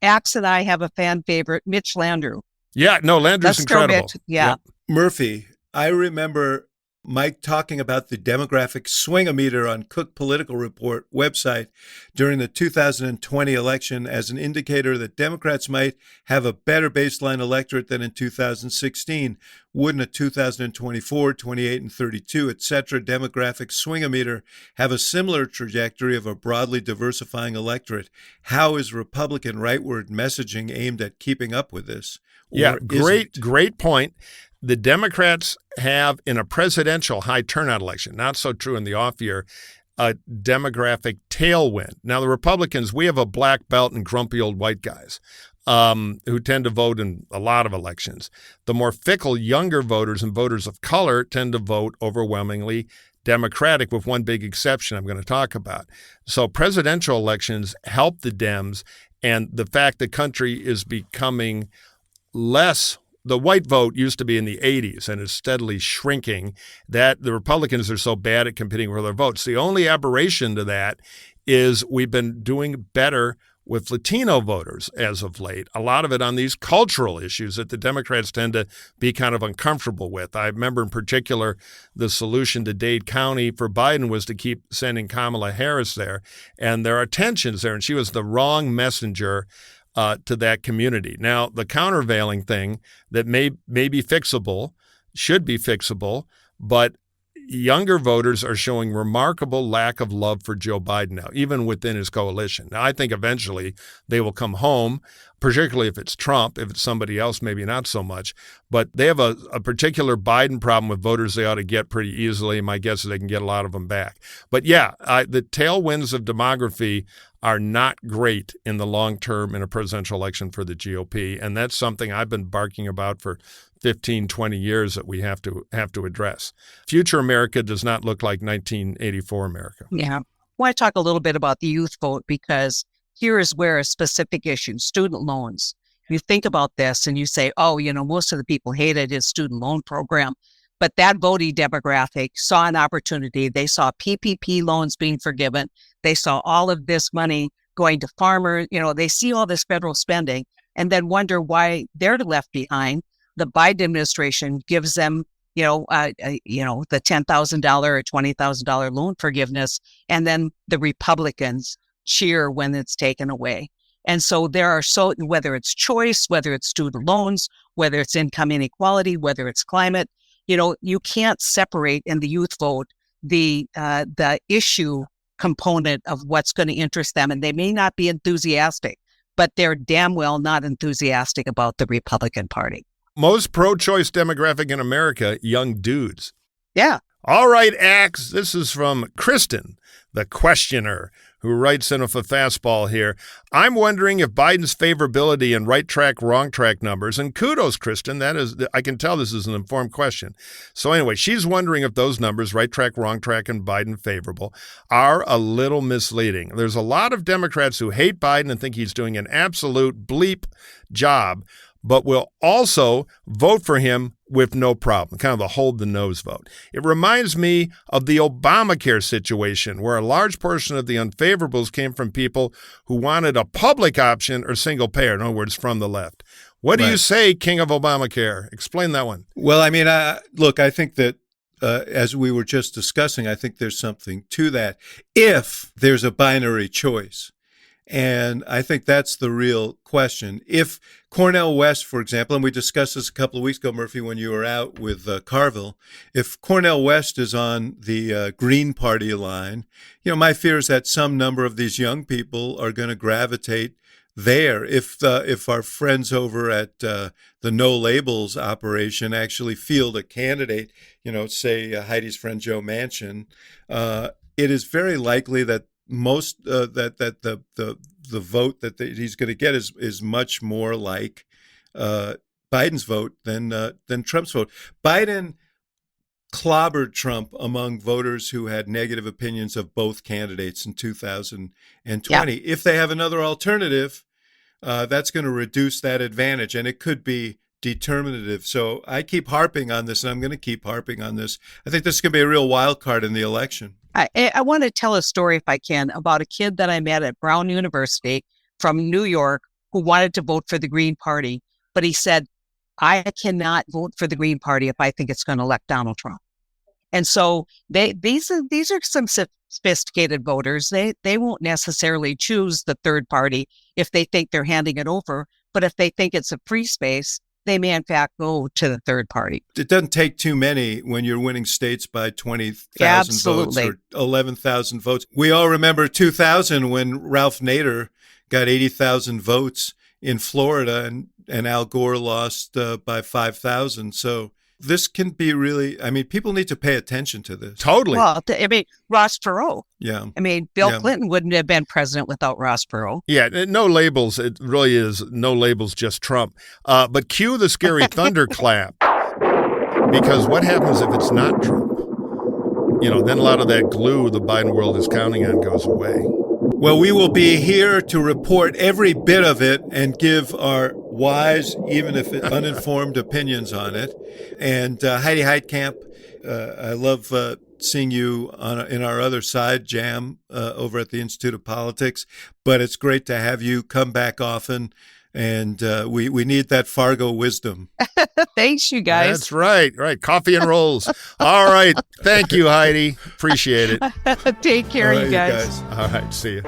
Axe and I have a fan favorite, Mitch Landrieu. Yeah, no, Landrieu's incredible. Yeah. Yep. Murphy, I remember Mike talking about the demographic swing-o-meter on Cook Political Report website during the 2020 election as an indicator that Democrats might have a better baseline electorate than in 2016. Wouldn't a 2024, 28, and 32, et cetera, demographic swing-o-meter have a similar trajectory of a broadly diversifying electorate? How is Republican rightward messaging aimed at keeping up with this? Yeah, great point. The Democrats have, in a presidential high turnout election, not so true in the off year, a demographic tailwind. Now, the Republicans, we have a black belt and grumpy old white guys who tend to vote in a lot of elections. The more fickle, younger voters and voters of color tend to vote overwhelmingly Democratic, with one big exception I'm going to talk about. So presidential elections help the Dems, and the fact the country is becoming less. The white vote used to be in the 80s and is steadily shrinking. That the Republicans are so bad at competing for their votes. The only aberration to that is we've been doing better with Latino voters as of late, a lot of it on these cultural issues that the Democrats tend to be kind of uncomfortable with. I remember in particular the solution to Dade County for Biden was to keep sending Kamala Harris there, and there are tensions there, and she was the wrong messenger to that community. Now, the countervailing thing that may be fixable, should be fixable, but younger voters are showing remarkable lack of love for Joe Biden now, even within his coalition. Now, I think eventually they will come home, particularly if it's Trump. If it's somebody else, maybe not so much. But they have a particular Biden problem with voters they ought to get pretty easily. My guess is they can get a lot of them back. But yeah, the tailwinds of demography are not great in the long term in a presidential election for the GOP. And that's something I've been barking about for 15, 20 years that we have to address. Future America does not look like 1984 America. Yeah. I want to talk a little bit about the youth vote, because here is where a specific issue, student loans. You think about this and you say, oh, most of the people hated his student loan program. But that voting demographic saw an opportunity. They saw PPP loans being forgiven. They saw all of this money going to farmers. They see all this federal spending and then wonder why they're left behind. The Biden administration gives them, the $10,000 or $20,000 loan forgiveness, and then the Republicans cheer when it's taken away. And so whether it's choice, whether it's student loans, whether it's income inequality, whether it's climate, you can't separate in the youth vote the issue component of what's going to interest them. And they may not be enthusiastic, but they're damn well not enthusiastic about the Republican Party. Most pro-choice demographic in America, young dudes. Yeah. All right, Axe. This is from Kristen, the questioner, who writes in with a fastball here. I'm wondering if Biden's favorability in right track, wrong track numbers, and kudos, Kristen, I can tell this is an informed question. So anyway, she's wondering if those numbers, right track, wrong track, and Biden favorable, are a little misleading. There's a lot of Democrats who hate Biden and think he's doing an absolute bleep job, but will also vote for him with no problem, kind of the hold the nose vote. It reminds me of the Obamacare situation, where a large portion of the unfavorables came from people who wanted a public option or single payer, in other words, from the left. What do you say, King of Obamacare? Explain that one. Well, I mean, look, I think that as we were just discussing, I think there's something to that if there's a binary choice. And I think that's the real question. If Cornel West, for example, and we discussed this a couple of weeks ago, Murphy, when you were out with Carville, if Cornel West is on the Green Party line, my fear is that some number of these young people are going to gravitate there. If our friends over at the No Labels operation actually field a candidate, say Heidi's friend Joe Manchin, it is very likely that most that the vote that he's going to get is much more like Biden's vote than Trump's vote. Biden clobbered Trump among voters who had negative opinions of both candidates in 2020. Yeah. If they have another alternative, that's going to reduce that advantage, and it could be determinative. So I keep harping on this, and I'm going to keep harping on this. I think this is going to be a real wild card in the election. I want to tell a story, if I can, about a kid that I met at Brown University from New York who wanted to vote for the Green Party, but he said, I cannot vote for the Green Party if I think it's going to elect Donald Trump. And so these are some sophisticated voters. They won't necessarily choose the third party if they think they're handing it over, but if they think it's a free space, they may in fact go to the third party. It doesn't take too many when you're winning states by 20,000 votes or 11,000 votes. We all remember 2000 when Ralph Nader got 80,000 votes in Florida and Al Gore lost by 5,000. So this can be really, people need to pay attention to this. Totally. Well, Ross Perot. Yeah. Bill Clinton wouldn't have been president without Ross Perot. Yeah, no labels. It really is no labels, just Trump. But cue the scary thunderclap, because what happens if it's not Trump? Then a lot of that glue the Biden world is counting on goes away. Well, we will be here to report every bit of it and give our wise, even if uninformed opinions on it. And Heidi Heitkamp, I love seeing you in our other side jam over at the Institute of Politics, but it's great to have you come back often. And we need that Fargo wisdom. Thanks, you guys. That's right. Right. Coffee and rolls. All right. Thank you, Heidi. Appreciate it. Take care, All right, you guys. All right. See you.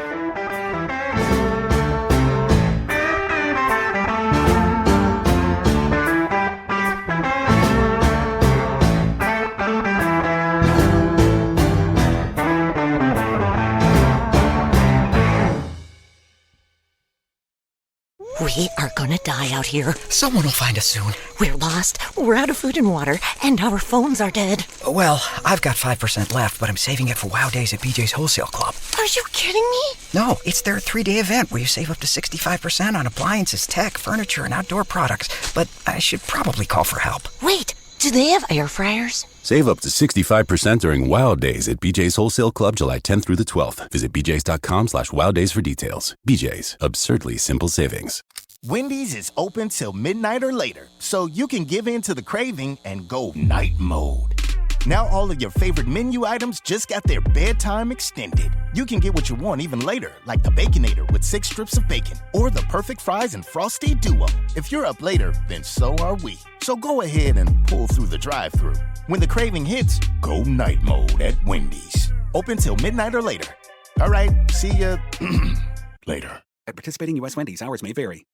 We are gonna die out here. Someone will find us soon. We're lost, we're out of food and water, and our phones are dead. Well, I've got 5% left, but I'm saving it for Wow Days at BJ's Wholesale Club. Are you kidding me? No, it's their 3-day event where you save up to 65% on appliances, tech, furniture, and outdoor products. But I should probably call for help. Wait, do they have air fryers? Save up to 65% during Wow Days at BJ's Wholesale Club July 10th through the 12th. Visit bjs.com/wowdays for details. BJ's, absurdly simple savings. Wendy's is open till midnight or later, so you can give in to the craving and go night mode. Now all of your favorite menu items just got their bedtime extended. You can get what you want even later, like the Baconator with 6 strips of bacon, or the perfect fries and Frosty Duo. If you're up later, then so are we. So go ahead and pull through the drive-thru. When the craving hits, go night mode at Wendy's. Open till midnight or later. All right, see ya later. At participating U.S. Wendy's, hours may vary.